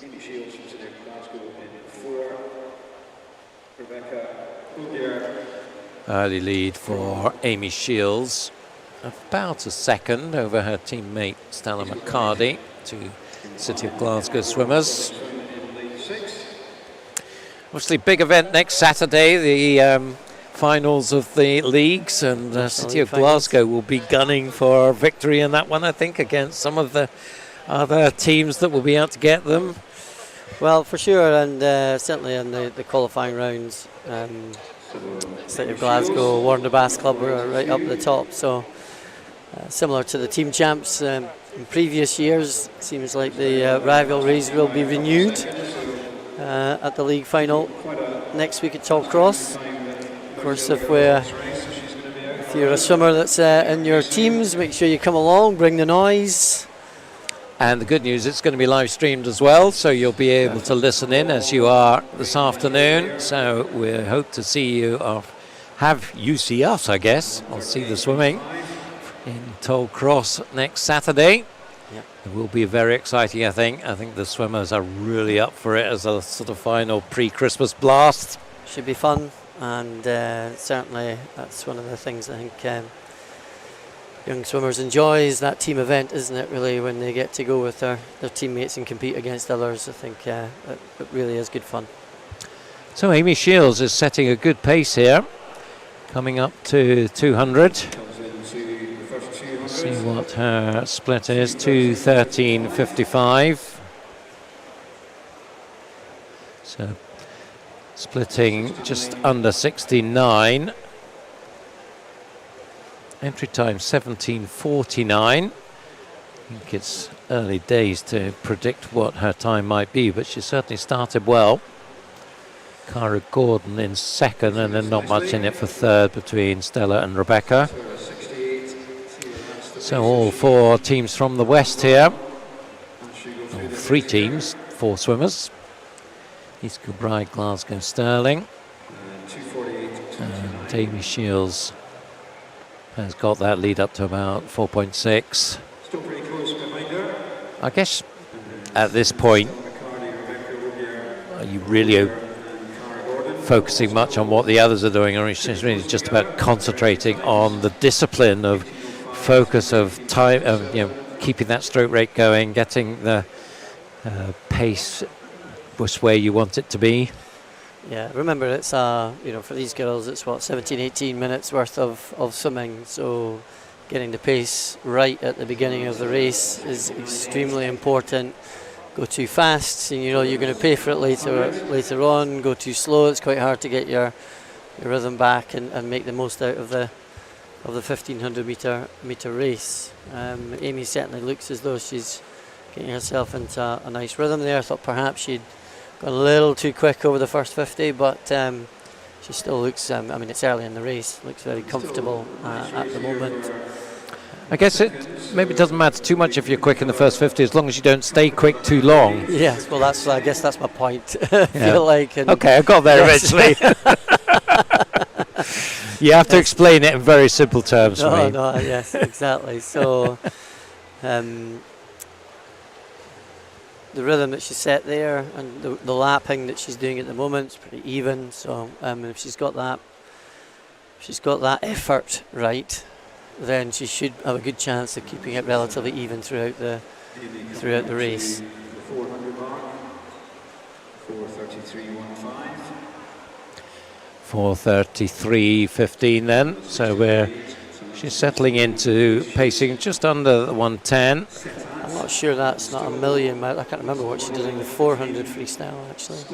Amy Shields sitting in Glasgow in 4, Rebecca O'Gare. Early lead for Amy Shields, about a second over her teammate Stella McCarty, 2 City of Glasgow swimmers. Obviously, big event next Saturday, the finals of the leagues, and City of Glasgow will be gunning for victory in that one, I think, against some of the other teams that will be out to get them. Well, for sure, and certainly in the qualifying rounds, City of Glasgow, Warner Bass Club are right up the top, so similar to the team champs in previous years, seems like the rivalries will be renewed at the league final next week at Tollcross. Of course, if you're a swimmer that's in your teams, make sure you come along, bring the noise. And the good news, it's going to be live streamed as well, so you'll be able to listen in as you are this afternoon. So we hope to see you, have you see us, I guess. I'll see the swimming in Tollcross next Saturday. Yep. It will be very exciting, I think. I think the swimmers are really up for it as a sort of final pre-Christmas blast. Should be fun, and certainly that's one of the things I think young swimmers enjoy, is that team event, isn't it, really, when they get to go with their teammates and compete against others. I think it really is good fun. So Amy Shields is setting a good pace here, coming up to 200. Let's see what her split is, 2:13.55. So splitting just under 69. Entry time 17:49. I think it's early days to predict what her time might be, but she certainly started well. Cara Gordon in second, and then not much in it for third between Stella and Rebecca. So all 4 teams from the west here. Or 3 teams, 4 swimmers. East Kilbride, Glasgow, Stirling. And Amy Shields has got that lead up to about 4.6. Still pretty close behind her. I guess at this point, are you really focusing much on what the others are doing, or is it really just about concentrating on the discipline of focus of time, of keeping that stroke rate going, getting the pace just where you want it to be? Yeah, remember it's for these girls it's 17-18 minutes worth of swimming, so getting the pace right at the beginning of the race is extremely important. go too fast, and you know you're going to pay for it later on. Go too slow, it's quite hard to get your rhythm back and make the most out of the 1500 meter race. Amy certainly looks as though she's getting herself into a nice rhythm there. I thought perhaps she'd gone a little too quick over the first 50, but she still looks, I mean, it's early in the race, looks very comfortable at the moment. I guess it maybe doesn't matter too much if you're quick in the first 50, as long as you don't stay quick too long. Yes, well, I guess that's my point. I feel like. Okay, I got there eventually. You have to explain it in very simple terms for me. No, yes, exactly. So, the rhythm that she set there and the lapping that she's doing at the moment is pretty even. So, if she's got that effort right, then she should have a good chance of keeping it relatively even throughout the race. 400 mark, 4:33.15. 4:33.15 then. So she's settling into pacing just under the 110. I'm not sure that's not a million. I can't remember what she did in the 400 freestyle actually.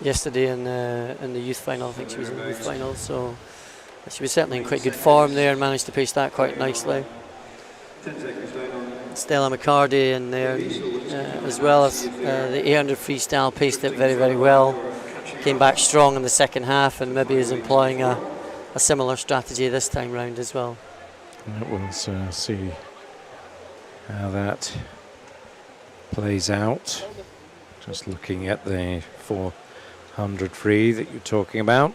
Yesterday in the youth final, I think she was in the youth final. So she was certainly in quite good form there and managed to pace that quite nicely. Stella McCarty in there, as well as the 800 freestyle, paced it very, very well. Came back strong in the second half and maybe is employing a similar strategy this time round as well. We'll see how that plays out. Just looking at the 400 free that you're talking about.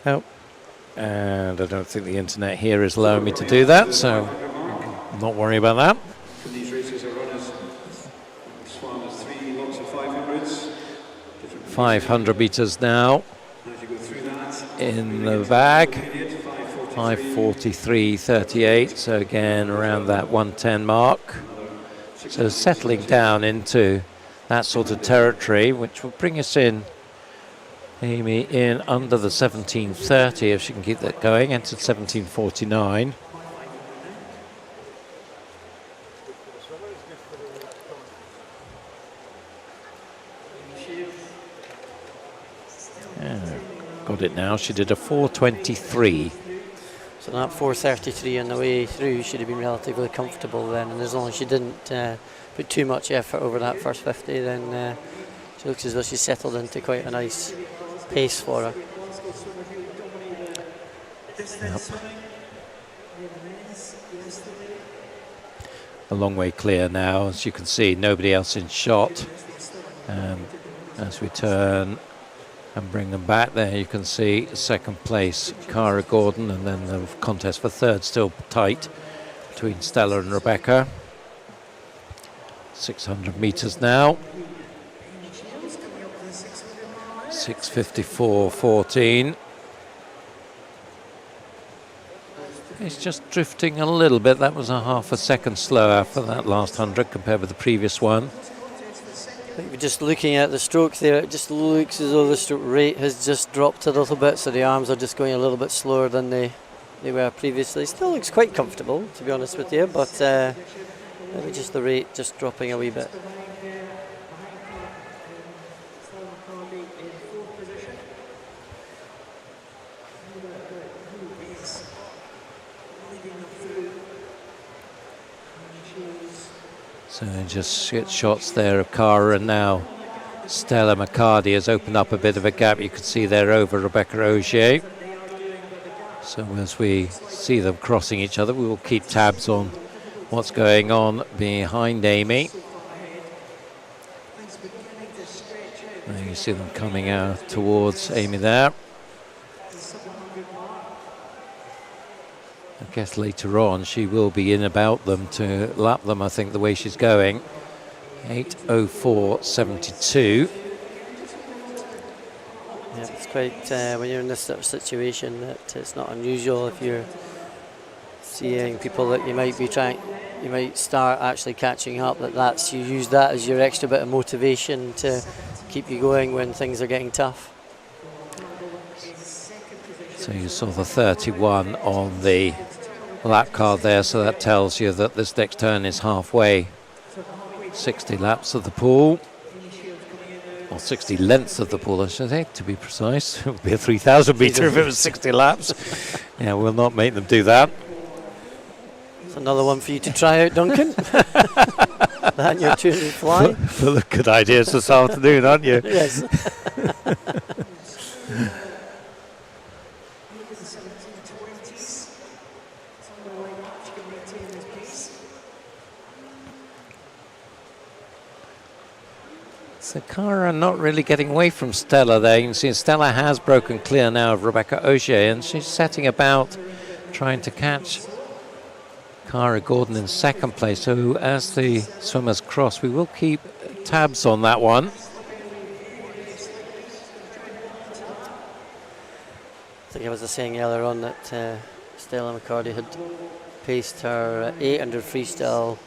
Oh. And I don't think the internet here is allowing me to do that, so I'm not worrying about that. These races are run as swam as 3 lots of 500s. 500 meters now As you go through that, in the bag. 5:43.38, so again around that 110 mark. So settling down into that sort of territory, which will bring us in. Amy in under the 17:30 if she can keep that going, entered 17:49. Got it now. She did a 4:23. So that 4:33 on the way through should have been relatively comfortable then, and as long as she didn't put too much effort over that first 50, then she looks as though she's settled into quite a nice pace for her. Yep. A long way clear now, as you can see, nobody else in shot. As we turn and bring them back there, you can see second place Cara Gordon, and then the contest for third still tight between Stella and Rebecca. 600 meters now. 6:54.14. It's just drifting a little bit. That was a half a second slower for that last 100 compared with the previous one. I think we're just looking at the stroke there. It just looks as though the stroke rate has just dropped a little bit, so the arms are just going a little bit slower than they were previously. Still looks quite comfortable, to be honest with you, but maybe just the rate just dropping a wee bit. So just get shots there of Cara, and now Stella McCarty has opened up a bit of a gap. You can see there over Rebecca Ogier. So as we see them crossing each other, we will keep tabs on what's going on behind Amy. And you see them coming out towards Amy there. I guess later on she will be in about them to lap them, I think, the way she's going. 8:04.72. Yeah, it's quite, when you're in this sort of situation, that it's not unusual if you're seeing people that you might start actually catching up, you use that as your extra bit of motivation to keep you going when things are getting tough. So you saw the 31 on the lap card there, so that tells you that this next turn is halfway. 60 laps of the pool, or 60 lengths of the pool, I should say, to be precise. It would be a 3,000 metre if it was 60 laps. Yeah, we'll not make them do that. It's another one for you to try out, Duncan. That and your tune and fly. Full of good ideas this afternoon, aren't you? Yes. So Cara not really getting away from Stella there. You can see Stella has broken clear now of Rebecca Ogier, and she's setting about trying to catch Cara Gordon in second place. So as the swimmers cross, we will keep tabs on that one. I think I was saying earlier on that Stella McCarty had paced her 800 freestyle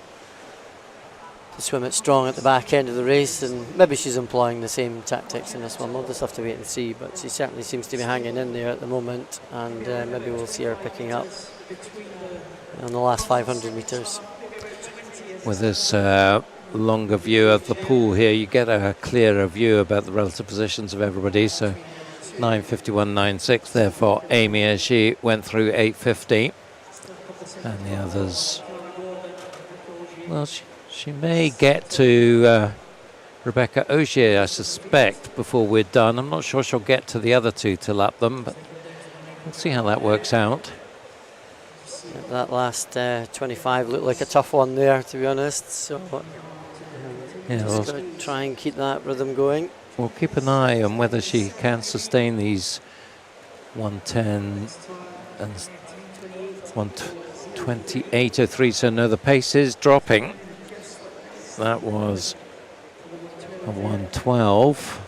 to swim it strong at the back end of the race, and maybe she's employing the same tactics in this one. We'll just have to wait and see, but she certainly seems to be hanging in there at the moment, and maybe we'll see her picking up on the last 500 metres. With this longer view of the pool here, you get a clearer view about the relative positions of everybody. So 9:51.96 there for Amy as she went through 8:50, and the others, well, she may get to Rebecca Ogier, I suspect, before we're done. I'm not sure she'll get to the other two to lap them, but we'll see how that works out. That last 25 looked like a tough one there, to be honest. So just got to try and keep that rhythm going. We'll keep an eye on whether she can sustain these 110 and 128.03. So no, the pace is dropping. That was a 112.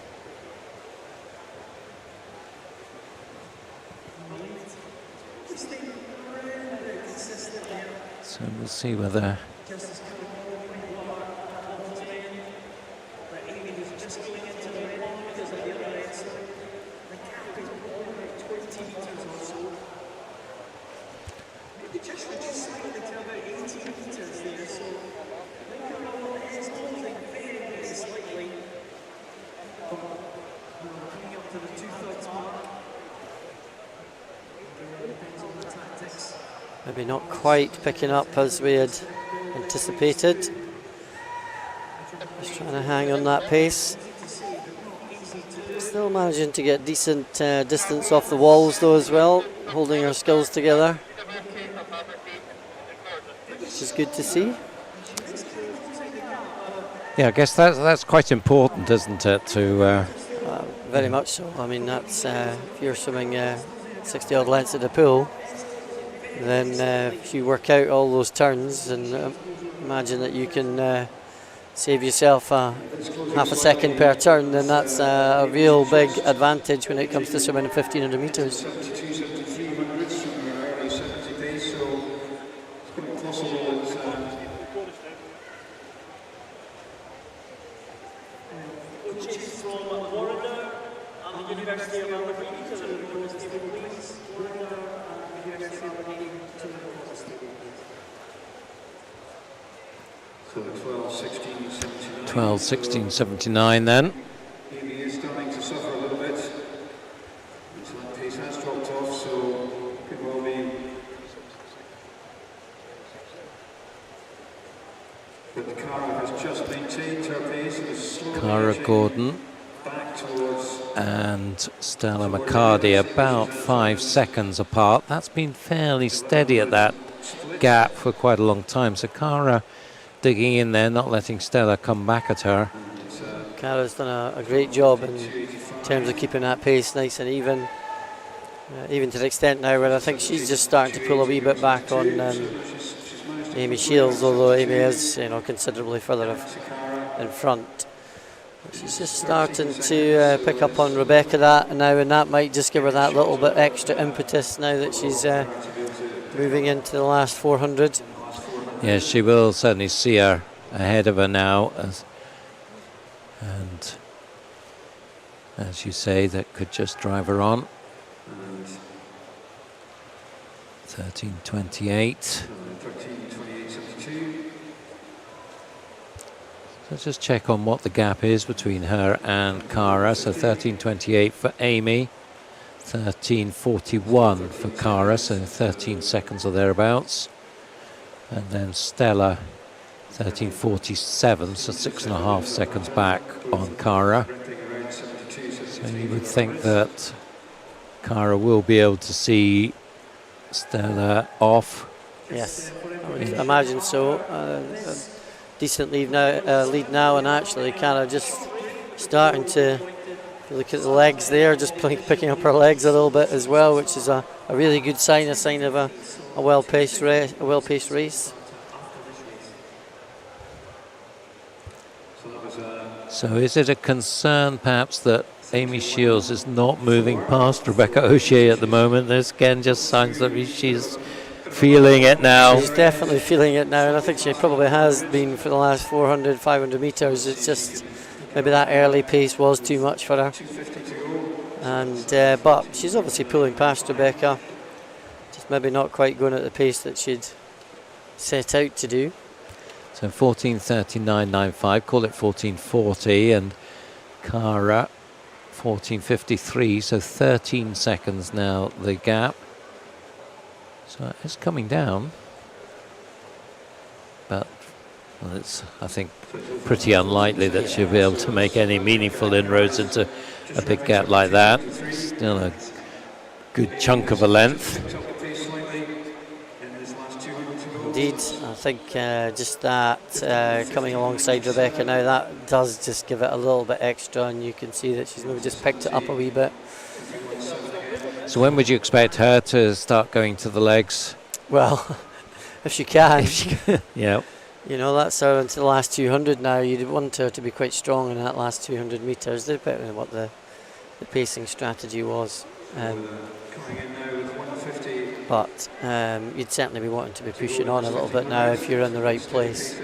So we'll see whether maybe not quite picking up as we had anticipated. Just trying to hang on that pace. Still managing to get decent distance off the walls though as well, holding her skills together, which is good to see. yeah, I guess that's quite important, isn't it? To very much so. I mean, that's if you're swimming 60 odd lengths at the pool, then if you work out all those turns and imagine that you can save yourself half a second per turn, then that's a real big advantage when it comes to swimming 1500 metres. So 12:16.79. 12:16.79 then. Amy is starting to suffer a little bit. His pace has dropped off, so could well be. But Cara has just maintained her pace and is slowly Cara Gordon back towards. and Stella McCarty about 5 seconds apart. That's been fairly steady at that gap for quite a long time. So Cara digging in there, not letting Stella come back at her. Cara's done a great job in terms of keeping that pace nice and even. Even to the extent now where I think she's just starting to pull a wee bit back on Amy Shields, although Amy is considerably further in front. She's just starting to pick up on Rebecca now, and that might just give her that little bit extra impetus now that she's moving into the last 400. Yes, she will certainly see her ahead of her now, and as you say, that could just drive her on. 13:28. 13:28.72. Let's just check on what the gap is between her and Cara. So 13:28 for Amy, 13:41 for Cara, so 13 seconds or thereabouts. And then Stella, 13:47, so 6.5 seconds back on Cara. So you would think that Cara will be able to see Stella off. Yes, I would imagine so. A decent lead now, and actually kind of just starting to, if you look at the legs there, just picking up her legs a little bit as well, which is a really good sign, a sign of a well-paced race. So is it a concern perhaps that Amy Shields is not moving past Rebecca O'Shea at the moment? This again just signs that she's feeling it now. She's definitely feeling it now, and I think she probably has been for the last 400, 500 metres. It's just maybe that early pace was too much for her. And but she's obviously pulling past Rebecca, just maybe not quite going at the pace that she'd set out to do. So 14:39.95, call it 14:40, and Cara 14:53, so 13 seconds now the gap. So it's coming down, but well, it's, I think, pretty unlikely that she'll be able to make any meaningful inroads into a big gap like that. Still a good chunk of a length. Indeed, I think just that coming alongside Rebecca now, that does just give it a little bit extra, and you can see that she's maybe just picked it up a wee bit. So when would you expect her to start going to the legs? Well, if she can. Yeah. You know, that's her into the last 200 now. You'd want her to be quite strong in that last 200 metres, depending on what the pacing strategy was. But you'd certainly be wanting to be pushing on a little bit now if you're in the right place.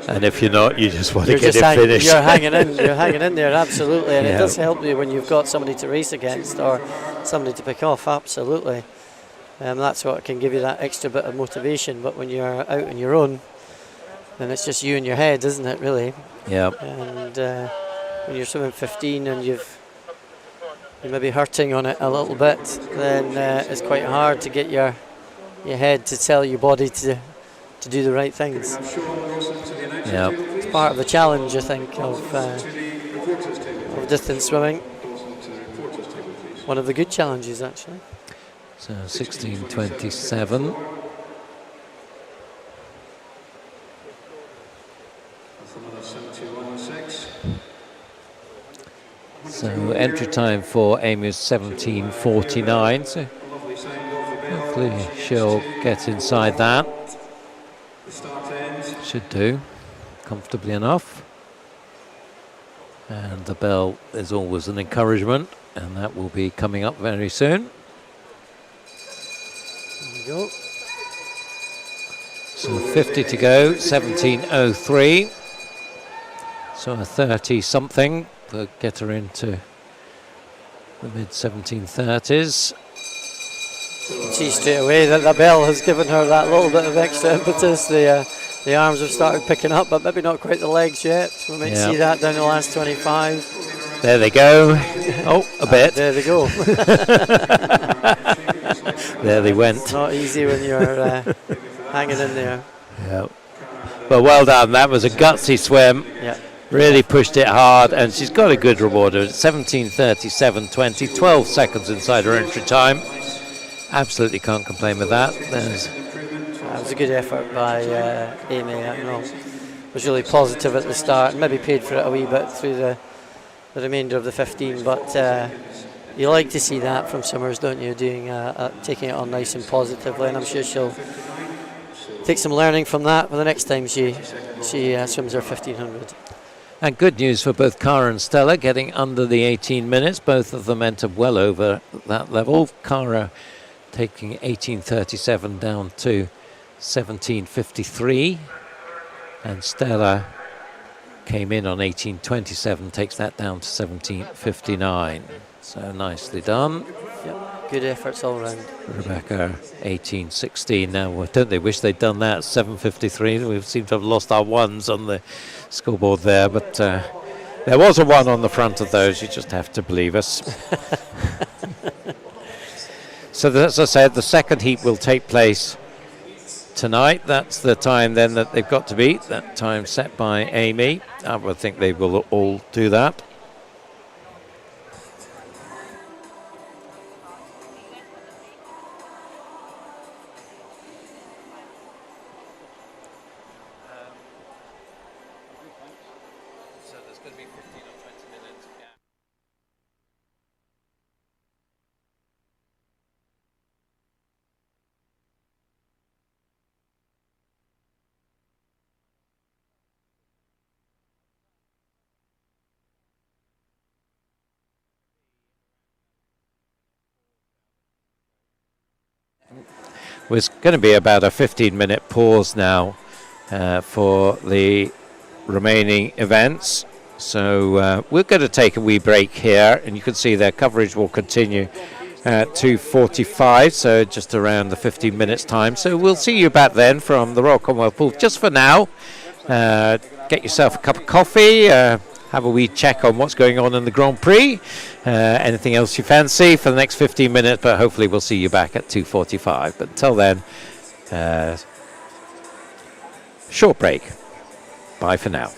And if you're not, you just want to get it finished. You're hanging in there, absolutely. And it does help you when you've got somebody to race against or somebody to pick off, absolutely. That's what can give you that extra bit of motivation. But when you're out on your own, then it's just you and your head, isn't it, really? Yeah. And when you're swimming 15 and you're maybe hurting on it a little bit, then it's quite hard to get your head to tell your body to do the right things. Yeah. It's part of the challenge, I think, of distance swimming. One of the good challenges, actually. So 16:27. So entry time for Amy is 17:49. So hopefully she'll get inside that. Should do comfortably enough. And the bell is always an encouragement, and that will be coming up very soon. There you go. So 50 to go, 17:03. So a 30 something will get her into the mid 1730s. You can see straight away that the bell has given her that little bit of extra impetus. The arms have started picking up, but maybe not quite the legs yet. We might see that down the last 25. There they go. Oh, a bit. There they go. There they went. It's not easy when you're hanging in there. Yeah. But well done. That was a gutsy swim. Yeah. Really pushed it hard, and she's got a good reward. 17:37.20, 12 seconds inside her entry time. Absolutely can't complain with that. That was a good effort by Amy. I know. Was really positive at the start, and maybe paid for it a wee bit through the remainder of the 15. But you like to see that from swimmers, don't you? Doing taking it on nice and positively, and I'm sure she'll take some learning from that for the next time she swims her 1500. And good news for both Cara and Stella, getting under the 18 minutes. Both of them entered well over that level. Cara taking 18:37 down to 17:53, and Stella came in on 18:27, takes that down to 17:59. So nicely done. Yep, good efforts all round. Rebecca, 18-16 now. Well, don't they wish they'd done that? 7:53. We seem to have lost our ones on the scoreboard there, but there was a 1 on the front of those. You just have to believe us. So as I said, the second heat will take place tonight. That's the time then that they've got to beat. That time set by Amy. I would think they will all do that. There's going to be about a 15-minute pause now for the remaining events. So we're going to take a wee break here, and you can see their coverage will continue at 2:45, so just around the 15 minutes time. So we'll see you back then from the Royal Commonwealth Pool. Just for now, get yourself a cup of coffee, have a wee check on what's going on in the Grand Prix, anything else you fancy for the next 15 minutes, but hopefully we'll see you back at 2:45. But until then, short break. Bye for now.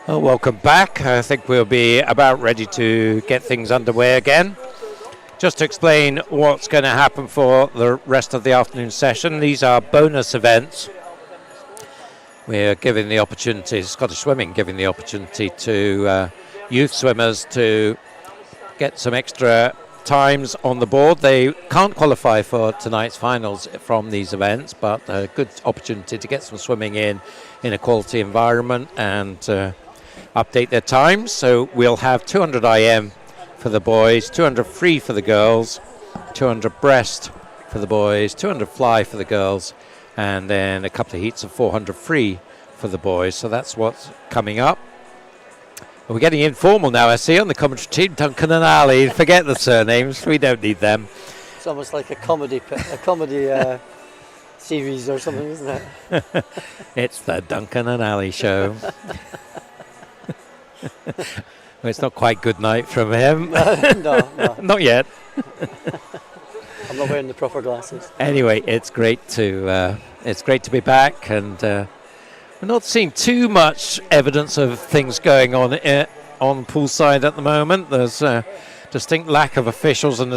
Well, welcome back. I think we'll be about ready to get things underway again. Just to explain what's going to happen for the rest of the afternoon session, these are bonus events. We're giving the opportunity, Scottish Swimming giving the opportunity to youth swimmers to get some extra times on the board. They can't qualify for tonight's finals from these events, but a good opportunity to get some swimming in a quality environment and update their times. So we'll have 200 IM for the boys, 200 free for the girls, 200 breast for the boys, 200 fly for the girls, and then a couple of heats of 400 free for the boys. So that's what's coming up. We're getting informal now, I see, on the commentary team. Duncan and Ali, forget the surnames, we don't need them. It's almost like a comedy series or something, isn't it? It's the Duncan and Ali show. Well, it's not quite good night from him. No. Not yet. I'm not wearing the proper glasses. Anyway, it's great to be back, and we're not seeing too much evidence of things going on poolside at the moment. There's a distinct lack of officials, and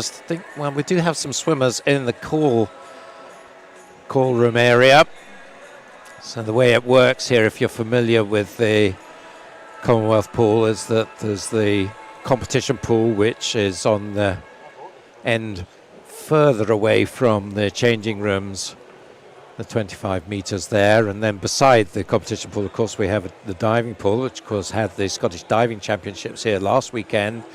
we do have some swimmers in the call room area. So the way it works here, if you're familiar with the Commonwealth pool, is that there's the competition pool, which is on the end further away from the changing rooms, the 25 metres there, and then beside the competition pool, of course, we have the diving pool, which of course had the Scottish Diving Championships here last weekend.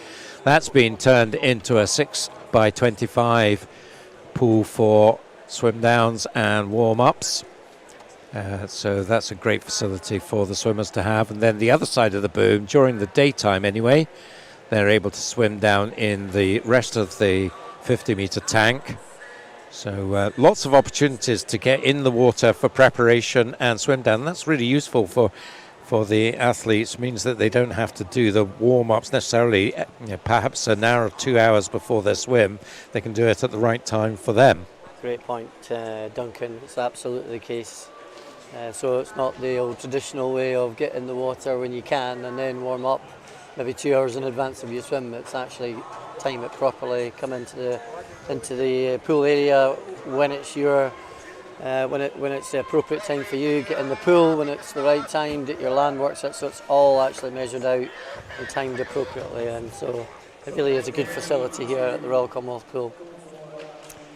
That's been turned into a 6x25 pool for swim downs and warm-ups. So that's a great facility for the swimmers to have. And then the other side of the boom, during the daytime anyway, they're able to swim down in the rest of the 50-metre tank. So lots of opportunities to get in the water for preparation and swim down. And that's really useful for the athletes. It means that they don't have to do the warm-ups necessarily, perhaps an hour or 2 hours before their swim. They can do it at the right time for them. Great point, Duncan. It's absolutely the case. So it's not the old traditional way of getting in the water when you can and then warm up maybe 2 hours in advance of your swim. It's actually time it properly, come into the pool area when it's when it's the appropriate time for you, get in the pool when it's the right time, get your land works out, so it's all actually measured out and timed appropriately. And so it really is a good facility here at the Royal Commonwealth Pool.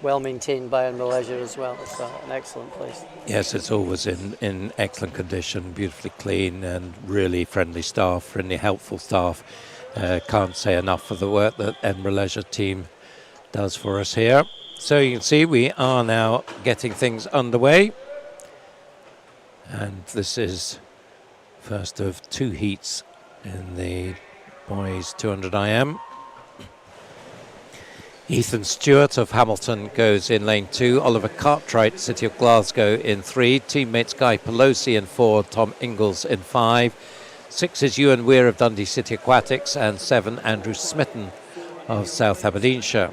Well maintained by Edinburgh Leisure as well. It's an excellent place. Yes, it's always in excellent condition, beautifully clean, and really friendly staff, friendly, helpful staff. Can't say enough for the work that Edinburgh Leisure team does for us here. So you can see we are now getting things underway, and this is first of two heats in the boys 200 IM. Ethan Stewart of Hamilton goes in lane 2. Oliver Cartwright, City of Glasgow, in 3. Teammates Guy Pelosi in 4. Tom Ingalls in 5. 6 is Ewan Weir of Dundee City Aquatics, and 7 Andrew Smitten of South Aberdeenshire.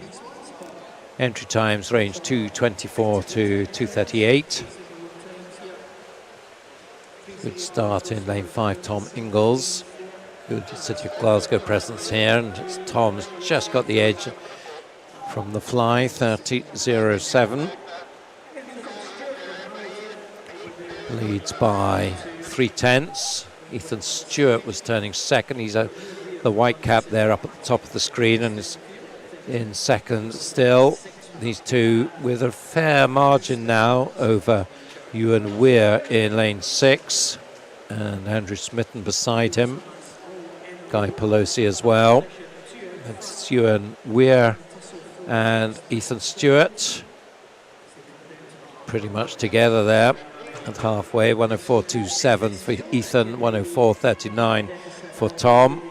Entry times range 2:24 to 2:38. Good start in lane 5, Tom Ingalls. Good City of Glasgow presence here, and Tom's just got the edge from the fly, 30.07. Leads by 3/10. Ethan Stewart was turning second. He's the white cap there up at the top of the screen and is in second still. These two with a fair margin now over Ewan Weir in lane 6 and Andrew Smitten beside him. Guy Pelosi as well. It's Ewan Weir and Ethan Stewart pretty much together there at halfway. 104.27 for Ethan, 104.39 for Tom.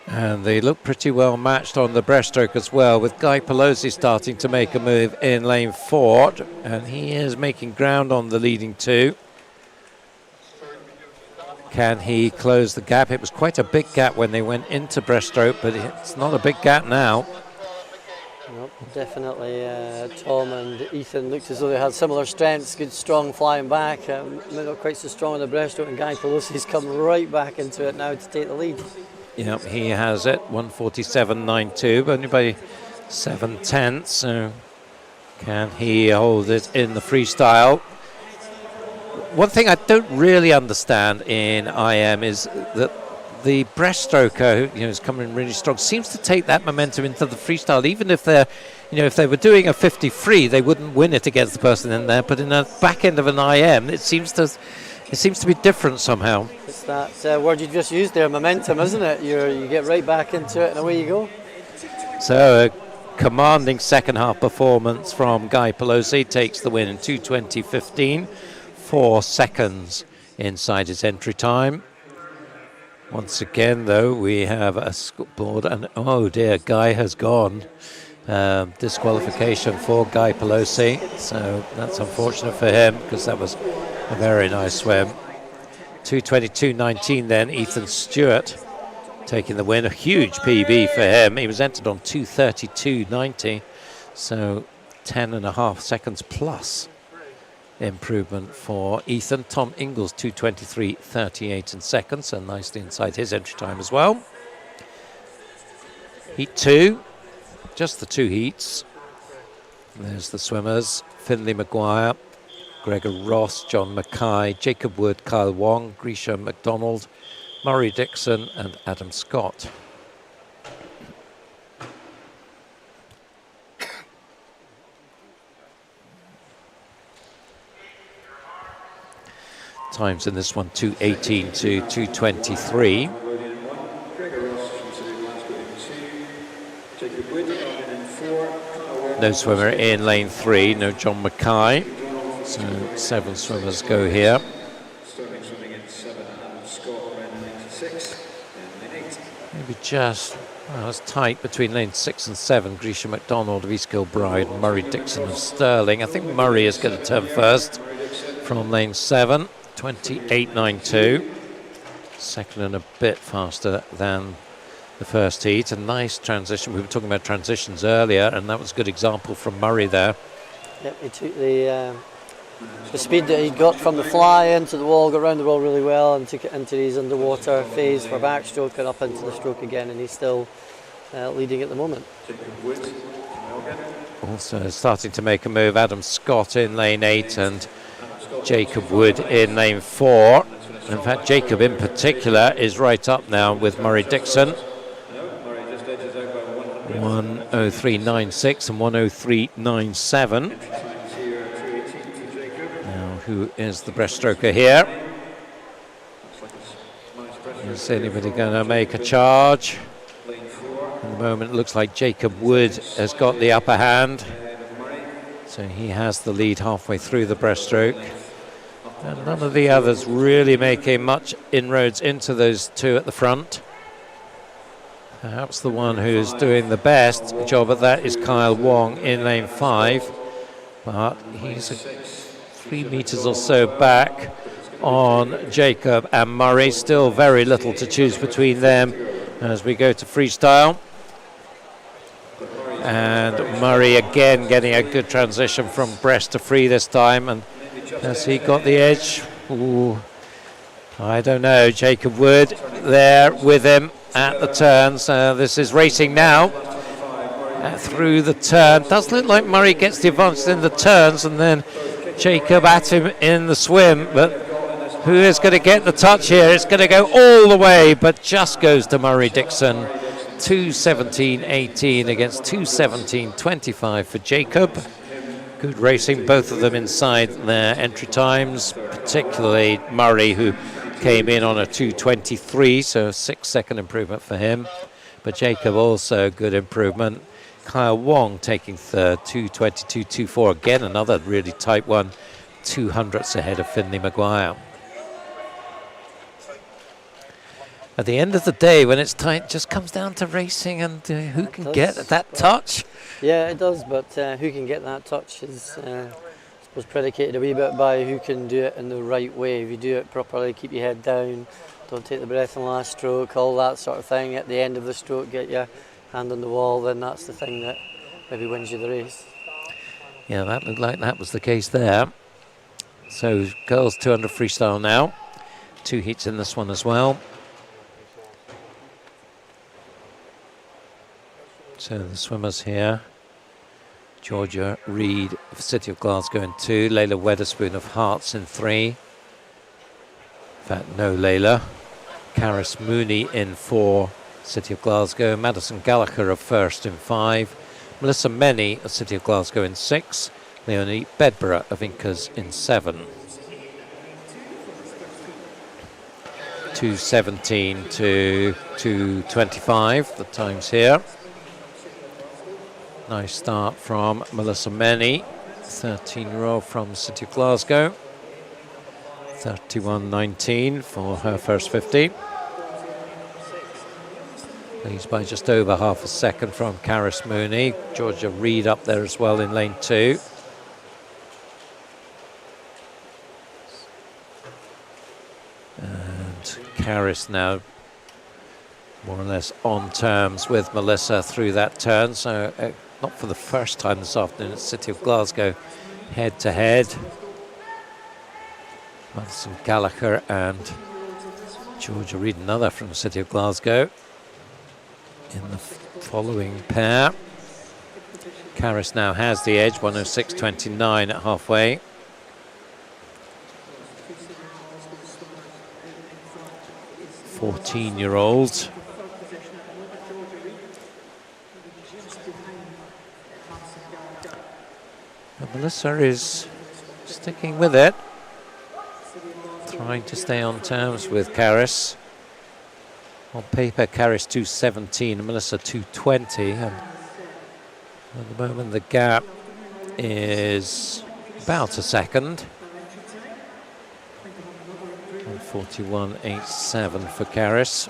And they look pretty well matched on the breaststroke as well, with Guy Pelosi starting to make a move in lane 4, and he is making ground on the leading two. Can he close the gap? It was quite a big gap when they went into breaststroke, but it's not a big gap now. Nope, definitely Tom and Ethan looked as though they had similar strengths, good strong flying back, maybe not quite so strong on the breaststroke, and Guy Pelosi's come right back into it now to take the lead. Yep, he has it, 147.92, but only by 7/10, so can he hold it in the freestyle? One thing I don't really understand in IM is that the breaststroker, who is coming really strong, seems to take that momentum into the freestyle. Even if they're, if they were doing a 50 free, they wouldn't win it against the person in there. But in the back end of an IM, it seems to be different somehow. It's that word you just used there, momentum, isn't it? You get right back into it, and away you go. So a commanding second half performance from Guy Pelosi, takes the win in 2:20.15, 4 seconds inside his entry time. Once again, though, we have a scoreboard, and oh dear, Guy has gone. Disqualification for Guy Pelosi, so that's unfortunate for him because that was a very nice swim. 2:22.19 then, Ethan Stewart taking the win, a huge PB for him. He was entered on 2:32.90, so 10.5 seconds plus improvement for Ethan. Tom Ingles 2:23.38 in seconds, and nicely inside his entry time as well. Heat 2, just the 2 heats. There's the swimmers: Finlay Maguire, Gregor Ross, John Mackay, Jacob Wood, Kyle Wong, Grisha MacDonald, Murray Dixon and Adam Scott. Times in this one 2:18 to 2:23. No swimmer in lane 3, no John Mackay. So 7 swimmers go here. Maybe just, it's tight between lane 6 and 7. Grisha MacDonald of East Kilbride, Murray Dixon of Stirling. I think Murray is going to turn first from lane 7. 28.92, second and a bit faster than the first heat. A nice transition. We were talking about transitions earlier, and that was a good example from Murray there. Yep, he took the speed that he got from the fly into the wall, got around the wall really well, and took it into his underwater phase for backstroke and up into the stroke again, and he's still leading at the moment. Also starting to make a move, Adam Scott in lane 8 and Jacob Wood in lane 4. In fact, Jacob in particular is right up now with Murray Dixon. 1:03.96 and 1:03.97. Now, who is the breaststroker here? Is anybody going to make a charge? At the moment, it looks like Jacob Wood has got the upper hand. So he has the lead halfway through the breaststroke. And none of the others really making much inroads into those 2 at the front. Perhaps the one who's doing the best job at that is Kyle Wong in lane 5. But he's 3 meters or so back on Jacob and Murray. Still very little to choose between them as we go to freestyle. And Murray again getting a good transition from breast to free this time. And has he got the edge? Ooh, I don't know. Jacob Wood there with him at the turns. This is racing now through the turn. Does look like Murray gets the advantage in the turns, and then Jacob at him in the swim. But who is going to get the touch here? It's going to go all the way, but just goes to Murray Dixon. 2:17.18 against 2:17.25 for Jacob. Good racing, both of them inside their entry times, particularly Murray, who came in on a 2:23, so a 6-second improvement for him. But Jacob also good improvement. Kyle Wong taking third, 2:22.24. Again, another really tight one, 200ths ahead of Finlay Maguire. At the end of the day, when it's tight, it just comes down to racing and who can get that touch. Yeah, it does, but who can get that touch is, I suppose, predicated a wee bit by who can do it in the right way. If you do it properly, keep your head down, don't take the breath in the last stroke, all that sort of thing. At the end of the stroke, get your hand on the wall, then that's the thing that maybe wins you the race. Yeah, that looked like that was the case there. So girls 200 freestyle now. 2 heats in this one as well. So the swimmers here. Georgia Reid of City of Glasgow in 2. Layla Weatherspoon of Hearts in 3. In fact, no Layla. Caris Mooney in 4. City of Glasgow. Madison Gallagher of First in 5. Melissa Menny of City of Glasgow in 6. Leonie Bedborough of Incas in 7. 2:17 to 2:25, the times here. Nice start from Melissa Menny, 13-year-old from City of Glasgow. 31:19 for her first 50. Leads by just over half a second from Caris Mooney. Georgia Reid up there as well in lane 2. And Caris now more or less on terms with Melissa through that turn. So not for the first time this afternoon at City of Glasgow, head to head. Madison Gallagher and Georgia Reid, another from the City of Glasgow, in the following pair. Caris now has the edge, 106.29 at halfway. Fourteen-year-old. Melissa is sticking with it, trying to stay on terms with Caris. On paper, Caris 2:17, Melissa 2:20, and at the moment the gap is about a second. 41.87 for Caris.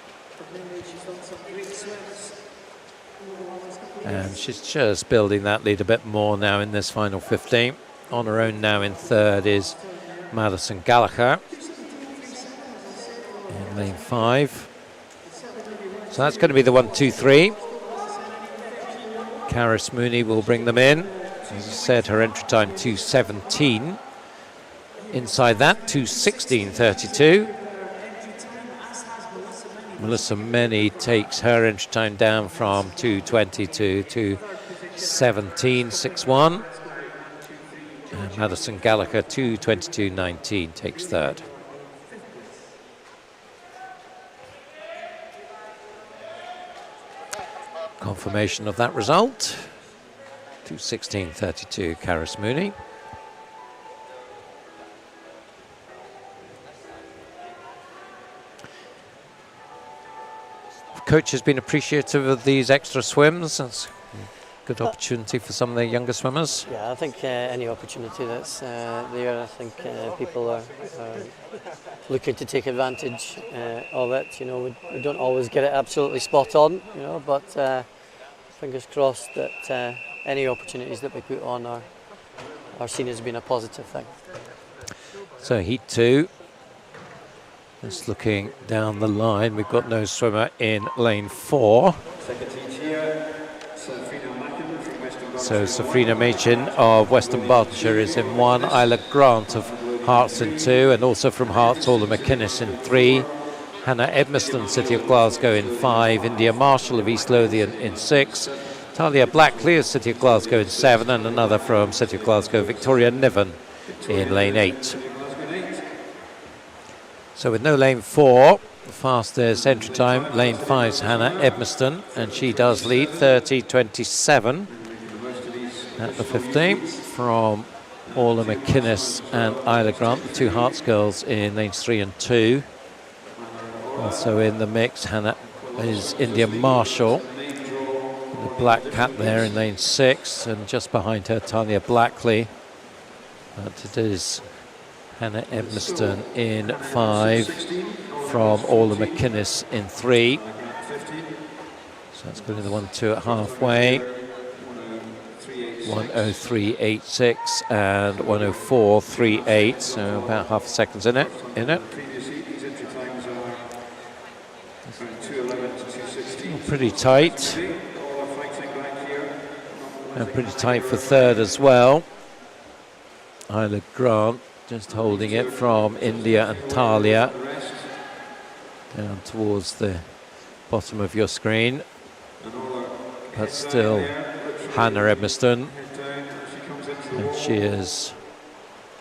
And she's just building that lead a bit more now in this final 50. On her own now in third is Madison Gallagher in lane 5. So that's going to be the 1, 2, 3. Caris Mooney will bring them in. As I said, her entry time 2:17. Inside that, 2:16.32. Melissa Menny takes her entry time down from 2:20 to 2:17.61. And Madison Gallagher, 2:22.19, takes third. Confirmation of that result. 2:16.32, Caris Mooney. Coach has been appreciative of these extra swims. It's a good opportunity for some of the younger swimmers. Yeah, I think any opportunity that's there, I think people are looking to take advantage of it. You know, we don't always get it absolutely spot on, you know, but fingers crossed that any opportunities that we put on are seen as being a positive thing. So heat 2. Just looking down the line, we've got no swimmer in lane 4. So Safrina Machin of Western Bartonshire is in 1. Isla Grant of Hearts in 2, and also from Hearts, Orla McInnes in 3. Hannah Edmiston, City of Glasgow in 5. India Marshall of East Lothian in 6. Talia Blackley of City of Glasgow in 7, and another from City of Glasgow, Victoria Niven, in lane 8. So with no lane 4, the fastest entry time, lane 5's Hannah Edmiston, and she does lead 30.27 at the 50 from Orla McInnes and Isla Grant, the 2 Hearts girls in lanes 3 and 2. Also in the mix, Hannah is India Marshall, the black cap there in lane 6, and just behind her Talia Blackley. But it is Hannah Edmiston in 5 from Orla McInnes in 3. So that's going to be the 1, 2 at halfway. 1:03.86 and 1:04.38, so about half a second's in it. Pretty tight. And pretty tight for third as well. Isla Grant just holding it from India and Talia down towards the bottom of your screen. But still Hannah Edmiston, and she is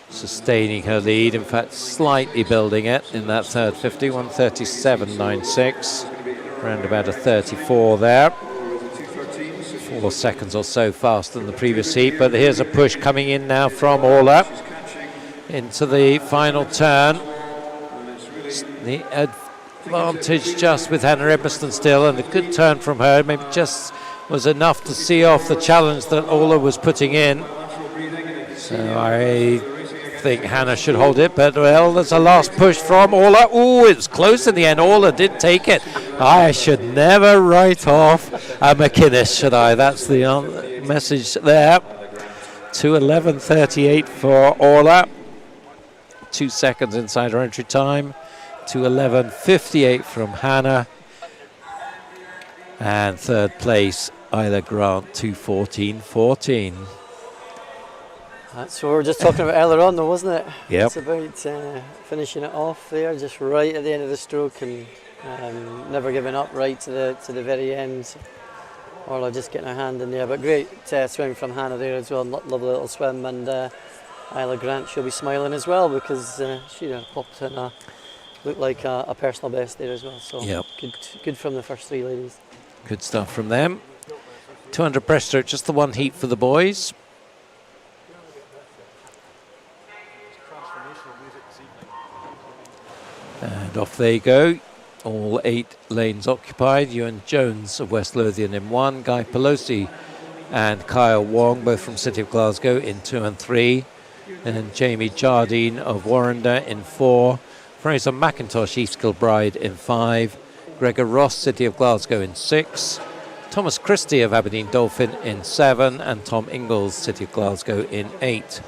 sustaining her lead, in fact slightly building it in that third 50, 1:37.96, around about a 34 there. 4 seconds or so faster than the previous heat, but here's a push coming in now from Orla into the final turn. The advantage just with Hannah Edmiston still, and a good turn from her, maybe just was enough to see off the challenge that Orla was putting in. So I think Hannah should hold it, but well, there's a last push from Orla. Oh, it was close in the end. Orla did take it. I should never write off a McInnes, should I? That's the message there. 2:11.38 for Orla. 2 seconds inside her entry time. 2:11.58 from Hannah. And third place, Isla Grant, 2:14.14. That's what we were just talking about earlier on, though, wasn't it? Yep. It's about finishing it off there, just right at the end of the stroke, and never giving up right to the very end. Orla just getting her hand in there, but great swim from Hannah there as well. Lovely little swim, and Isla Grant, she'll be smiling as well because she popped in looked like a personal best there as well. So yep. Good from the first 3 ladies. Good stuff from them. 200 breaststroke, just the one heat for the boys. And off they go. All 8 lanes occupied. Ewan Jones of West Lothian in 1. Guy Pelosi and Kyle Wong, both from City of Glasgow, in 2 and 3. And Jamie Jardine of Warrender in 4. Fraser McIntosh, East Kilbride in 5. Gregor Ross, City of Glasgow in 6. Thomas Christie of Aberdeen Dolphin in 7. And Tom Ingalls, City of Glasgow in 8.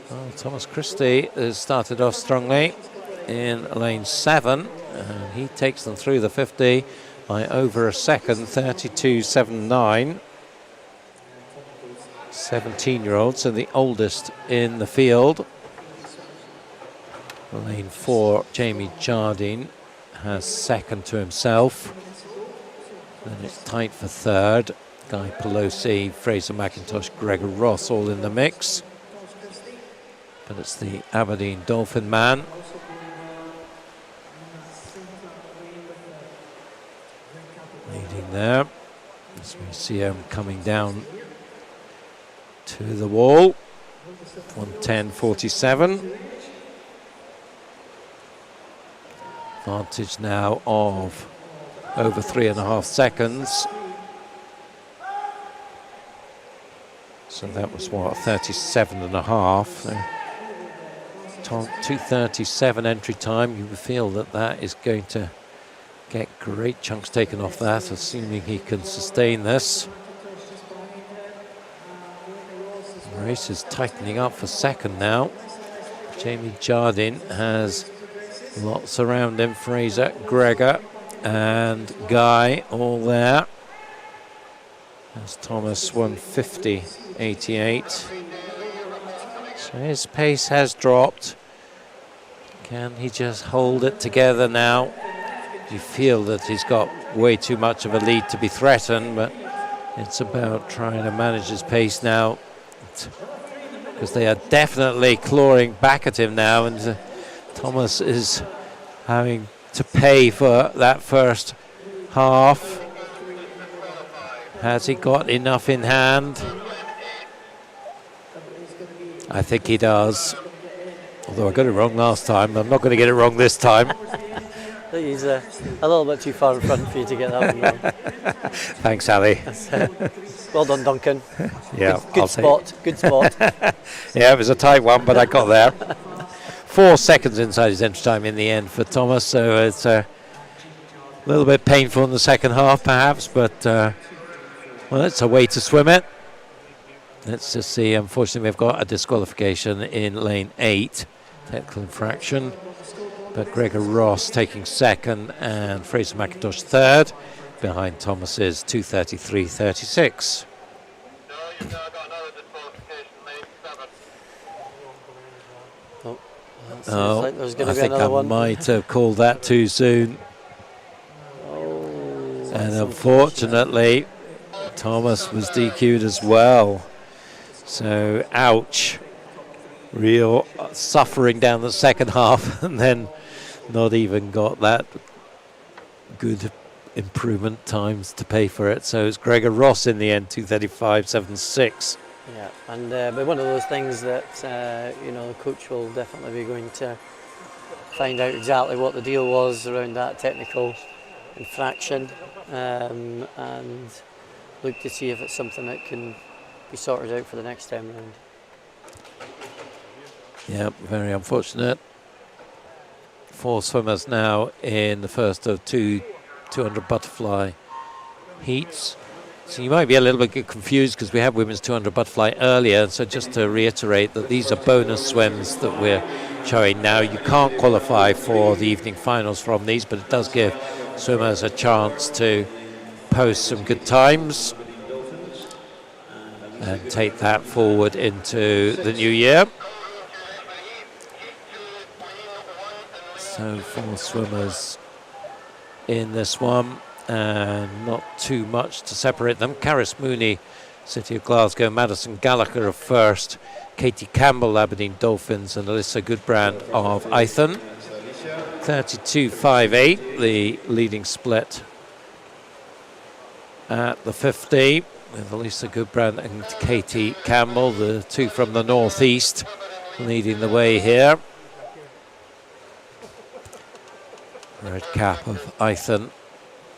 Well, Thomas Christie has started off strongly in lane 7. And he takes them through the 50 by over a second, 32.79. 17-year-old, so the oldest in the field. Lane 4, Jamie Jardine has second to himself. Then it's tight for third. Guy Pelosi, Fraser McIntosh, Gregor Ross all in the mix. But it's the Aberdeen Dolphin man. Leading there. As we see him coming down to the wall. 1:10.47. Advantage now of over 3.5 seconds. So that was what, 37.5. So 2:37 entry time. You would feel that is going to get great chunks taken off that, assuming he can sustain this. The race is tightening up for second now. Jamie Jardine has lots around him. Fraser, Gregor and Guy all there. That's Thomas, 1:50.88. So his pace has dropped. Can he just hold it together now? You feel that he's got way too much of a lead to be threatened, but it's about trying to manage his pace now, because they are definitely clawing back at him now, and Thomas is having to pay for that first half. Has he got enough in hand? I think he does. Although I got it wrong last time, I'm not going to get it wrong this time. I think he's a little bit too far in front for you to get that one wrong. Thanks, Ali. Well done, Duncan. Yeah, good spot. Good spot. Yeah, it was a tight one, but I got there. 4 seconds inside his entry time in the end for Thomas, so it's a little bit painful in the second half, perhaps, but well, it's a way to swim it. Let's just see. Unfortunately, we've got a disqualification in lane 8, technical infraction. But Gregor Ross taking second and Fraser McIntosh third, behind Thomas's 2:33.36. Seems like there's going I to be think another I one. might have called that too soon. And unfortunately, Thomas was DQ'd as well. So, ouch. Real suffering down the second half, and then not even got that good improvement times to pay for it. So it's Gregor Ross in the end, 2:35.76. Yeah, and but one of those things that the coach will definitely be going to find out exactly what the deal was around that technical infraction, and look to see if it's something that can be sorted out for the next time round. Yeah, very unfortunate. 4 swimmers now in the first of 200 butterfly heats. So you might be a little bit confused because we had women's 200 butterfly earlier. So just to reiterate that these are bonus swims that we're showing now. You can't qualify for the evening finals from these, but it does give swimmers a chance to post some good times and take that forward into the new year. So 4 swimmers in this one, and not too much to separate them. Caris Mooney, City of Glasgow, Madison Gallagher of First, Katie Campbell, Aberdeen Dolphins, and Alyssa Goodbrand of Eithin. 32.58, the leading split at the 50, with Alyssa Goodbrand and Katie Campbell, the two from the northeast, leading the way here. Red cap of Eithin,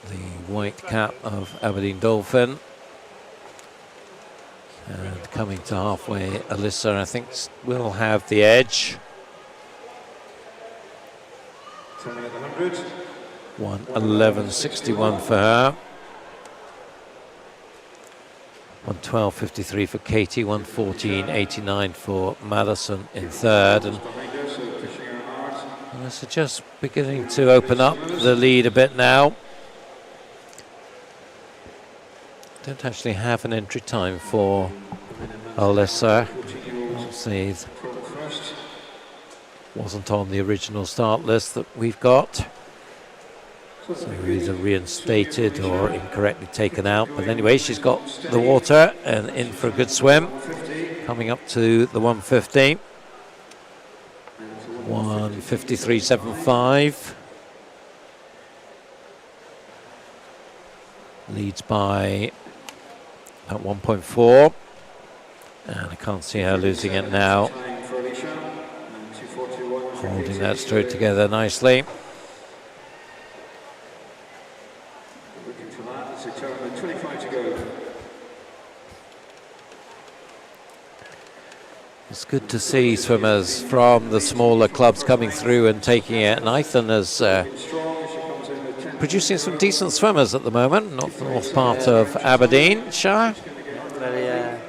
the white cap of Aberdeen Dolphin. And coming to halfway, Alyssa, I think, will have the edge. 1:11.61 for her. 1:12.53 for Katie, 1:14.89 for Madison in third. And Alyssa just beginning to open up the lead a bit now. Don't actually have an entry time for Alyssa. Obviously, wasn't on the original start list that we've got. So either reinstated or incorrectly taken out. But anyway, she's got the water and in for a good swim. Coming up to the 150. 1:53.75. Leads by at 1.4. And I can't see her losing it now. Holding that stroke together nicely. It's good to see swimmers from the smaller clubs coming through and taking it. And Eithin is producing some decent swimmers at the moment, not the north part of Aberdeen. Shah? Very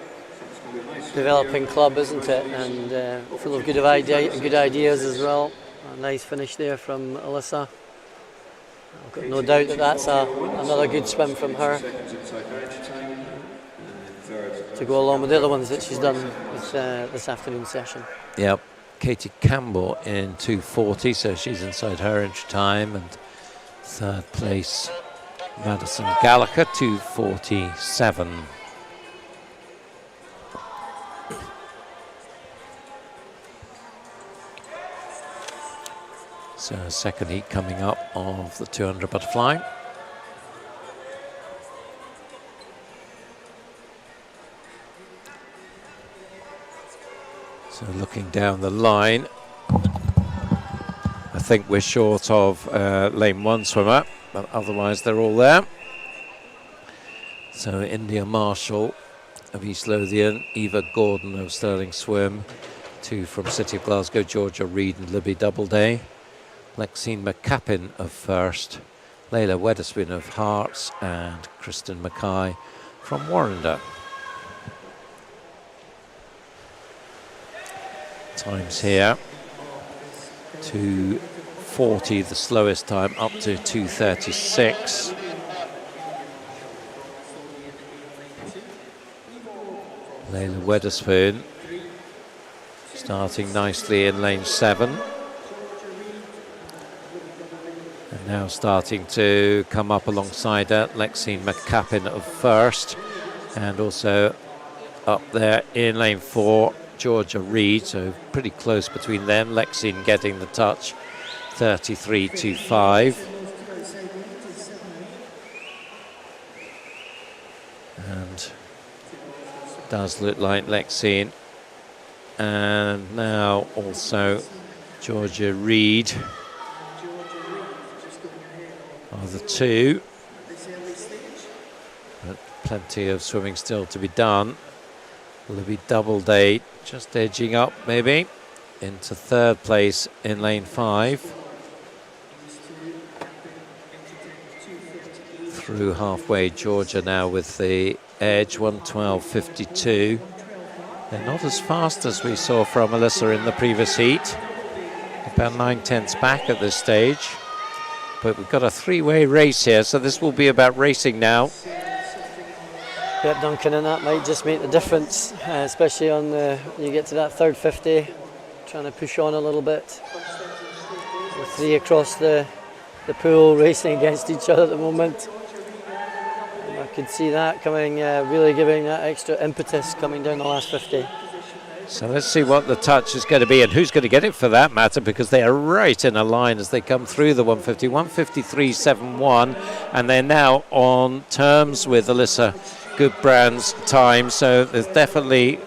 developing club, isn't it? And full of good ideas as well. A nice finish there from Alyssa. I've got no doubt that that's another good swim from her to go along with the other ones that she's done this afternoon session. Yep, Katie Campbell in 2:40, so she's inside her entry time. And third place, Madison Gallagher, 2:47. So second heat coming up of the 200 butterfly. So looking down the line, I think we're short of lane 1 swimmer, but otherwise they're all there. So India Marshall of East Lothian, Eva Gordon of Stirling Swim, 2 from City of Glasgow, Georgia Reid and Libby Doubleday, Lexine McCappin of First, Layla Weatherspoon of Hearts, and Kristen Mackay from Warrender. Times here, 2:40 the slowest time, up to 2:36. Layla Weatherspoon starting nicely in lane 7. And now starting to come up alongside her, Lexine McCappin of first. And also up there in lane 4, Georgia Reed, so pretty close between them. Lexine getting the touch, 33.25. And does look like Lexine. And now also Georgia Reed are the two. But plenty of swimming still to be done. Libby Doubleday just edging up maybe into 3rd place in lane 5. Through halfway, Georgia now with the edge, 1:12.52. They're not as fast as we saw from Alyssa in the previous heat. About 9/10 back at this stage. But we've got a 3-way race here, so this will be about racing now. Yep, Duncan, and that might just make the difference, especially on when you get to that 3rd 50, trying to push on a little bit. The 3 across the pool racing against each other at the moment. And I could see that coming, really giving that extra impetus coming down the last 50. So let's see what the touch is going to be and who's going to get it for that matter, because they are right in a line as they come through the 150, 153.71, and they're now on terms with Alyssa Goodbrand's time, so there's definitely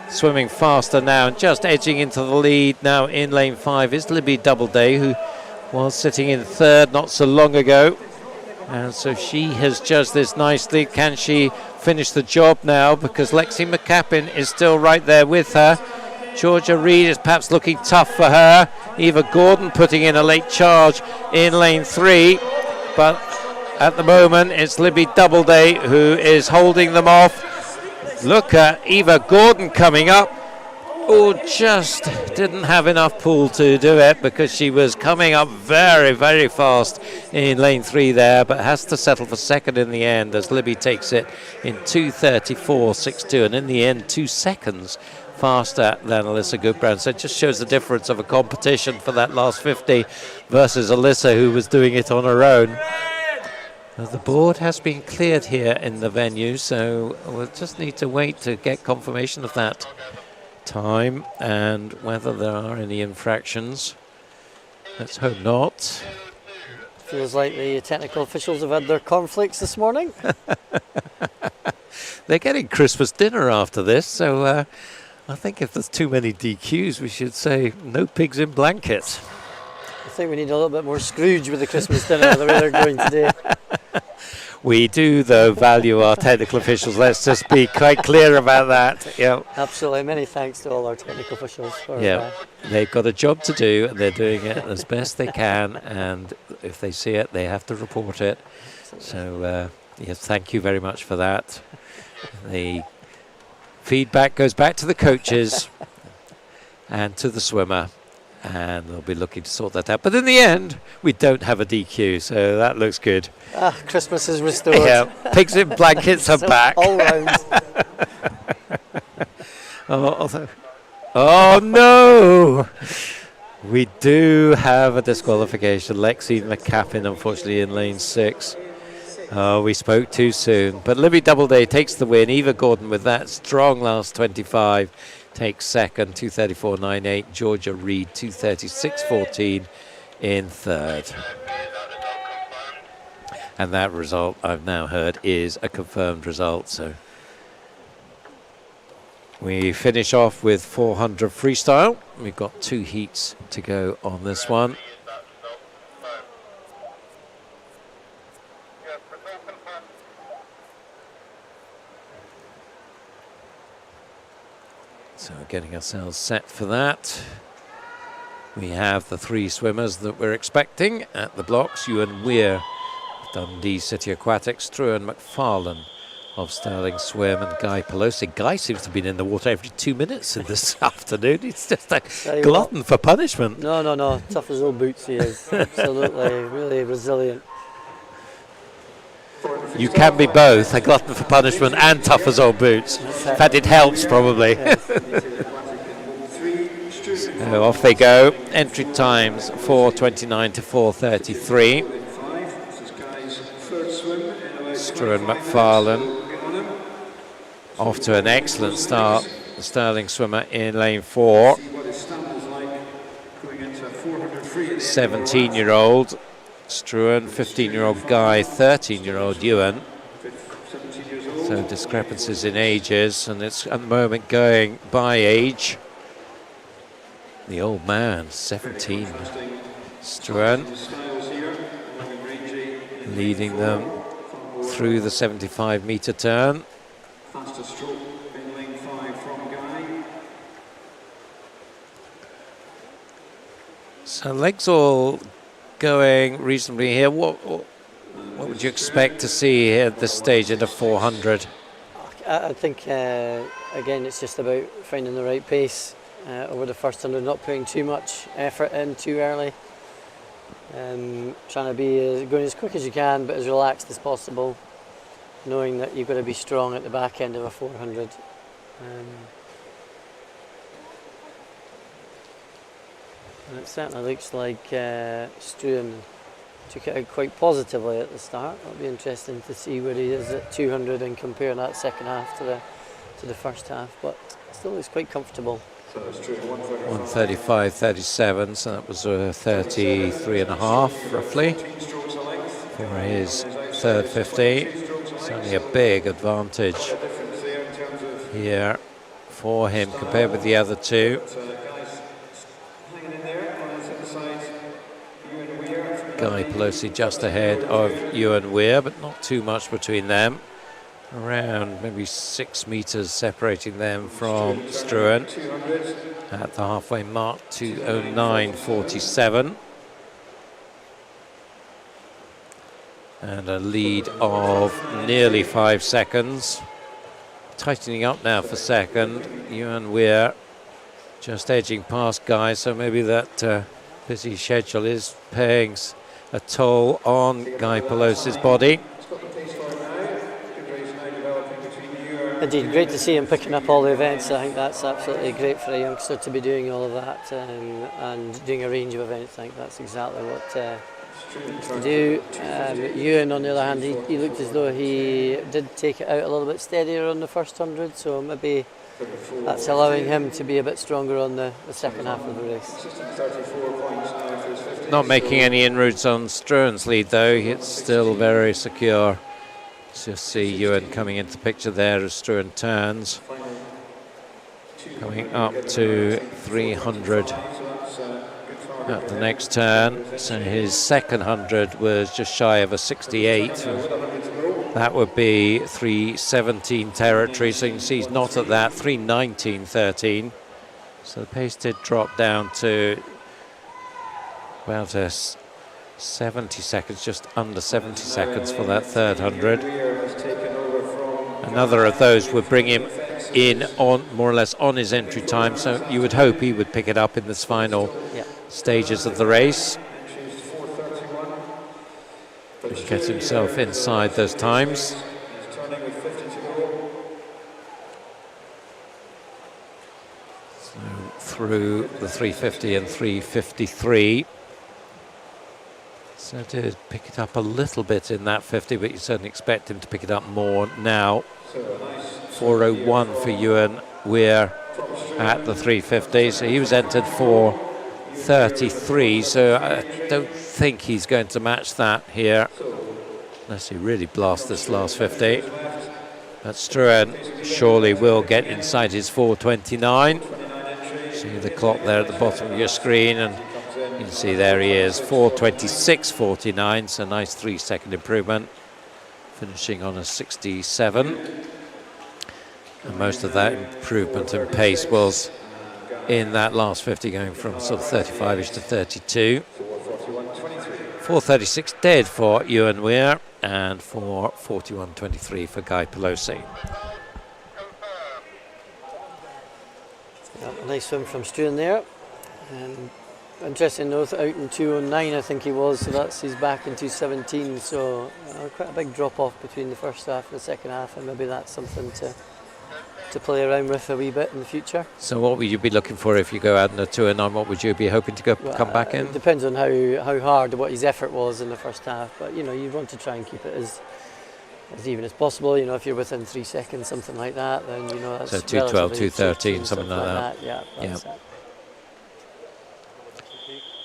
swimming faster now. And just edging into the lead now in lane 5 is Libby Doubleday, who was sitting in 3rd not so long ago. And so she has judged this nicely. Can she finish the job now? Because Lexie McCappin is still right there with her. Georgia Reed is perhaps looking tough for her. Eva Gordon putting in a late charge in lane 3. But at the moment, it's Libby Doubleday who is holding them off. Look at Eva Gordon coming up. Oh, just didn't have enough pull to do it because she was coming up very, very fast in lane 3 there, but has to settle for 2nd in the end as Libby takes it in 2:34.62, and in the end 2 seconds faster than Alyssa Goodbrand. So it just shows the difference of a competition for that last 50 versus Alyssa, who was doing it on her own. The board has been cleared here in the venue, so we'll just need to wait to get confirmation of that time and whether there are any infractions. Let's hope not. Feels like the technical officials have had their cornflakes this morning. They're getting Christmas dinner after this, so I think if there's too many DQs, we should say no pigs in blankets. I think we need a little bit more Scrooge with the Christmas dinner the way they're going today. We do, though, value our technical officials. Let's just be quite clear about that. Yeah. Absolutely. Many thanks to all our technical officials. They've got a job to do, and they're doing it as best they can. And if they see it, they have to report it. So, yes, thank you very much for that. The feedback goes back to the coaches and to the swimmer. And they'll be looking to sort that out. But in the end, we don't have a DQ, so that looks good. Christmas is restored. Yeah, pigs in blankets are back. All round. Oh, no! We do have a disqualification. Lexie McCappin, unfortunately, in lane 6. Oh, we spoke too soon. But Libby Doubleday takes the win. Eva Gordon with that strong last 25. Takes 2nd, 2:34.98. Georgia Reed, 2:36.14 in 3rd. And that result, I've now heard, is a confirmed result. So we finish off with 400 freestyle. We've got 2 heats to go on this one. So getting ourselves set for that. We have the 3 swimmers that we're expecting at the blocks. Ewan Weir of Dundee City Aquatics, Struan McFarlane of Sterling Swim, and Guy Pelosi. Guy seems to have been in the water every 2 minutes in this afternoon. He's just a glutton for punishment. No. Tough as old boots he is. Absolutely. Really resilient. You can be both, a glutton for punishment and tough as old boots. In fact, it helps probably. So off they go. Entry times 4:29 to 4:33. Struan McFarlane off to an excellent start. The Sterling swimmer in lane 4. 17-year-old Struan, 15-year-old Guy, 13-year-old Ewan. So discrepancies in ages, and it's at the moment going by age. The old man, 17. Struan leading them through the 75-metre turn. Fastest stroke in lane 5 from Guy. So legs all going reasonably here. What would you expect to see here at this stage in a 400? I think, again, it's just about finding the right pace over the first 100, not putting too much effort in too early. Trying to be going as quick as you can, but as relaxed as possible, knowing that you've got to be strong at the back end of a 400. And it certainly looks like Struan took it out quite positively at the start. It'll be interesting to see where he is at 200 and compare that second half to the first half, but still looks quite comfortable. 1:35.37, so that was 33.5 roughly for his third 50. It's only a big advantage here for him compared with the other two. Guy Pelosi just ahead of Ewan Weir, but not too much between them. Around maybe 6 metres separating them from Struan at the halfway mark, 2:09.47. And a lead of nearly 5 seconds. Tightening up now for second. Ewan Weir just edging past Guy, so maybe that busy schedule is paying a toll on Guy Pelosi's body. Indeed, great to see him picking up all the events. I think that's absolutely great for a youngster to be doing all of that and doing a range of events. I think that's exactly what to do. Ewan, on the other hand, he looked as though he did take it out a little bit steadier on the first 100, so maybe that's allowing him to be a bit stronger on the second half of the race. Not making any inroads on Struan's lead though, it's still very secure. Just see Ewan coming into the picture there as Struan turns. Coming up to 300 at the next turn. So his second 100 was just shy of a 68. That would be 3:17 territory. So you can see he's not at that, 3:19.13. So the pace did drop down to about 70 seconds, just under 70 seconds for that third 100. Another of those would bring him in on more or less on his entry time, so you would hope he would pick it up in this final stages of the race. Get himself inside those times. So through the 3:50 and 3:53. So to pick it up a little bit in that 50, but you certainly expect him to pick it up more now. 4:01 for Ewan Weir at the 3:50. So he was entered for 33, so I don't think he's going to match that here, unless he really blasts this last 50. But Struan surely will get inside his 4:29. See the clock there at the bottom of your screen, and you can see there he is, 4:26.49, so a nice 3-second improvement, finishing on a 67. And most of that improvement in pace was in that last 50, going from sort of 35-ish to 32. 4:36 dead for Ewan Weir, and 4:41.23 for Guy Pelosi. A nice swim from Struan there. Interesting though, out in 2:09 I think he was, so he's back in 2:17. So quite a big drop off between the first half and the second half, and maybe that's something to play around with a wee bit in the future. So what would you be looking for if you go out in a 2:09? What would you be hoping to come back in? It depends on how hard, what his effort was in the first half, but you want to try and keep it as even as possible. If you're within 3 seconds, something like that, then that's so 2:12, 2:13, something like that. Yeah, that's it.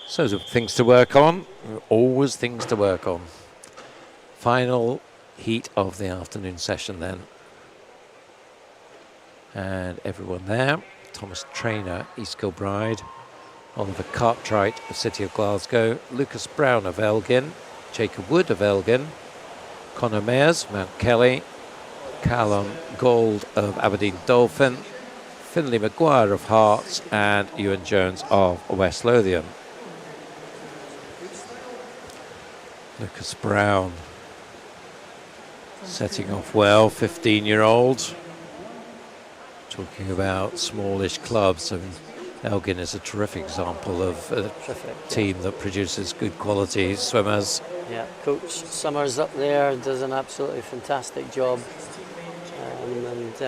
So things to work on. Always things to work on. Final heat of the afternoon session then. And everyone there. Thomas Traynor, East Kilbride. Oliver Cartwright of City of Glasgow. Lucas Brown of Elgin. Jacob Wood of Elgin. Conor Mayers, Mount Kelly. Callum Gold of Aberdeen Dolphin. Finlay Maguire of Hearts. And Ewan Jones of West Lothian. Lucas Brown setting off well, 15-year-old. Talking about smallish clubs, and Elgin is a terrific example of a team that produces good quality swimmers. Yeah, Coach Summers up there does an absolutely fantastic job, and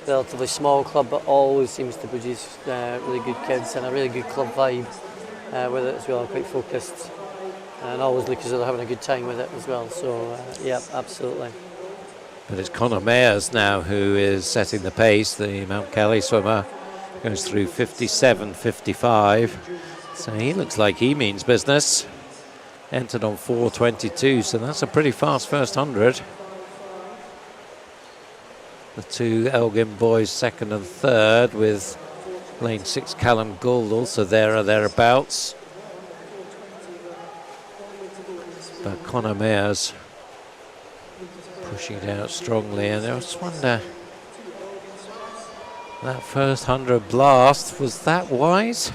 relatively small club, but always seems to produce really good kids and a really good club vibe with it as well, quite focused. And always look as though they're having a good time with it as well. So, yeah, absolutely. But it's Conor Mayers now who is setting the pace. The Mount Kelly swimmer goes through 57.55. So he looks like he means business. Entered on 4:22, so that's a pretty fast first 100. The two Elgin boys, second and third, with lane 6 Callum Gould also there or thereabouts. But Conor Mayers pushing it out strongly, and I just wonder, that first 100 blast, was that wise?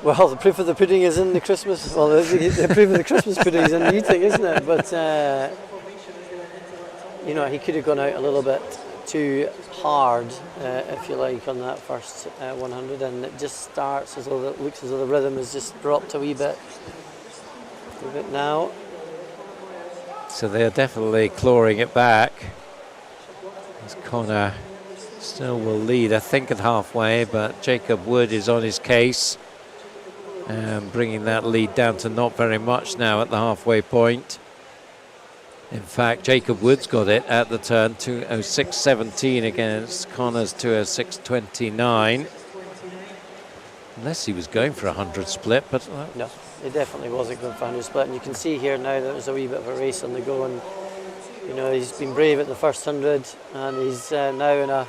Well, the proof of the pudding is in the Christmas. Well, the proof of the Christmas pudding is in the eating, isn't it? But he could have gone out a little bit too hard, if you like, on that first 100, and it just starts as though it looks as though the rhythm has just dropped a wee bit now. So they're definitely clawing it back. As Conor still will lead, I think, at halfway, but Jacob Wood is on his case and bringing that lead down to not very much now at the halfway point. In fact, Jacob Wood's got it at the turn, 2:06.17 against Conor's 2:06.29. Unless he was going for a 100 split, but no. It definitely wasn't going for 100 split, and you can see here now that there's a wee bit of a race on the go, and he's been brave at the first 100, and he's now in a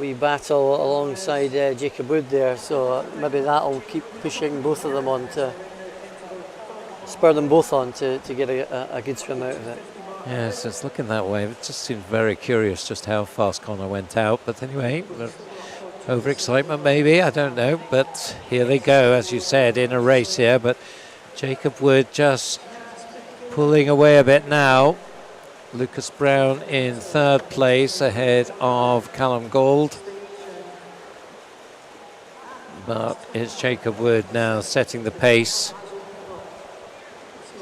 wee battle alongside Jacob Wood there, so maybe that'll keep pushing both of them on to spur them both on to get a good swim out of it. Yes, it's looking that way. It just seems very curious just how fast Conor went out, but anyway, overexcitement maybe, I don't know, but here they go, as you said, in a race here. But Jacob Wood just pulling away a bit now. Lucas Brown in third place ahead of Callum Gould, but it's Jacob Wood now setting the pace.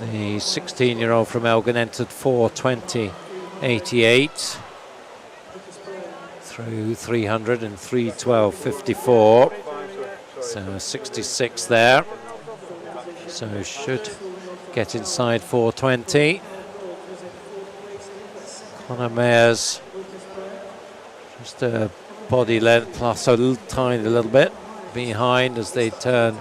The 16-year-old from Elgin entered 4:20.88 through 300 and 3:12.54, so 66 there, so should get inside 4:20. Conor Mayers just a body length plus a tiny little bit behind as they turn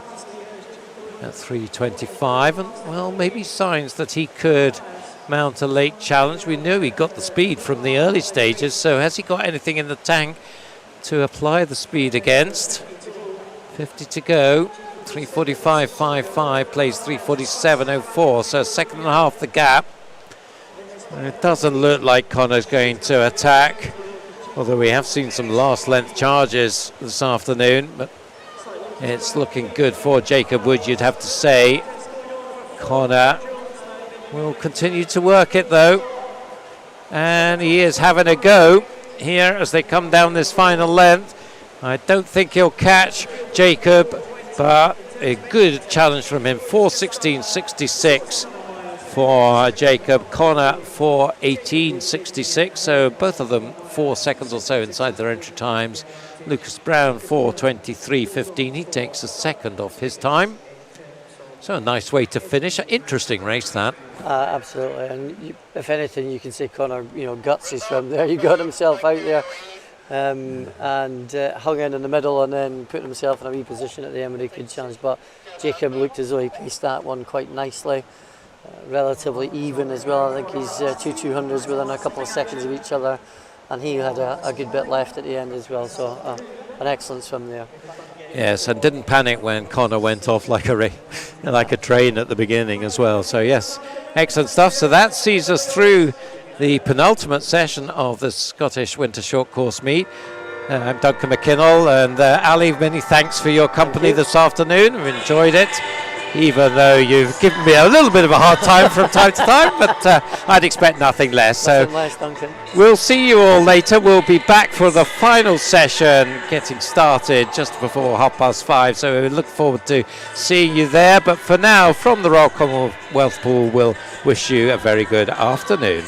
at 3:25, and well, maybe signs that he could mount a late challenge. We knew he got the speed from the early stages, so has he got anything in the tank to apply the speed against? 50 to go. 3:45.55 plays 3:47.04, so a second and a half the gap. And it doesn't look like Conor's going to attack, although we have seen some last length charges this afternoon, but it's looking good for Jacob Wood, you'd have to say. Conor will continue to work it though, and he is having a go here as they come down this final length. I don't think he'll catch Jacob but a good challenge from him. 4:16.66 for Jacob. Connor 4:18.66. So both of them 4 seconds or so inside their entry times. Lucas Brown 4:23.15. He takes a second off his time. So a nice way to finish. An interesting race, that. Absolutely, and if anything, you can say Connor, guts his swim there. He got himself out there and hung in the middle, and then put himself in a wee position at the end where he could challenge. But Jacob looked as though he paced that one quite nicely, relatively even as well. I think he's 200s within a couple of seconds of each other, and he had a good bit left at the end as well. So an excellent swim there. Yes, and didn't panic when Connor went off like a train at the beginning as well. So yes, excellent stuff. So that sees us through the penultimate session of the Scottish Winter Short Course Meet. I'm Duncan McKinnell, and Ali, many thanks for your company this afternoon. We've enjoyed it, even though you've given me a little bit of a hard time from time to time, but I'd expect nothing less. Nothing less, Duncan. We'll see you all later. We'll be back for the final session, getting started just before 5:30. So we look forward to seeing you there. But for now, from the Royal Commonwealth Pool, we'll wish you a very good afternoon.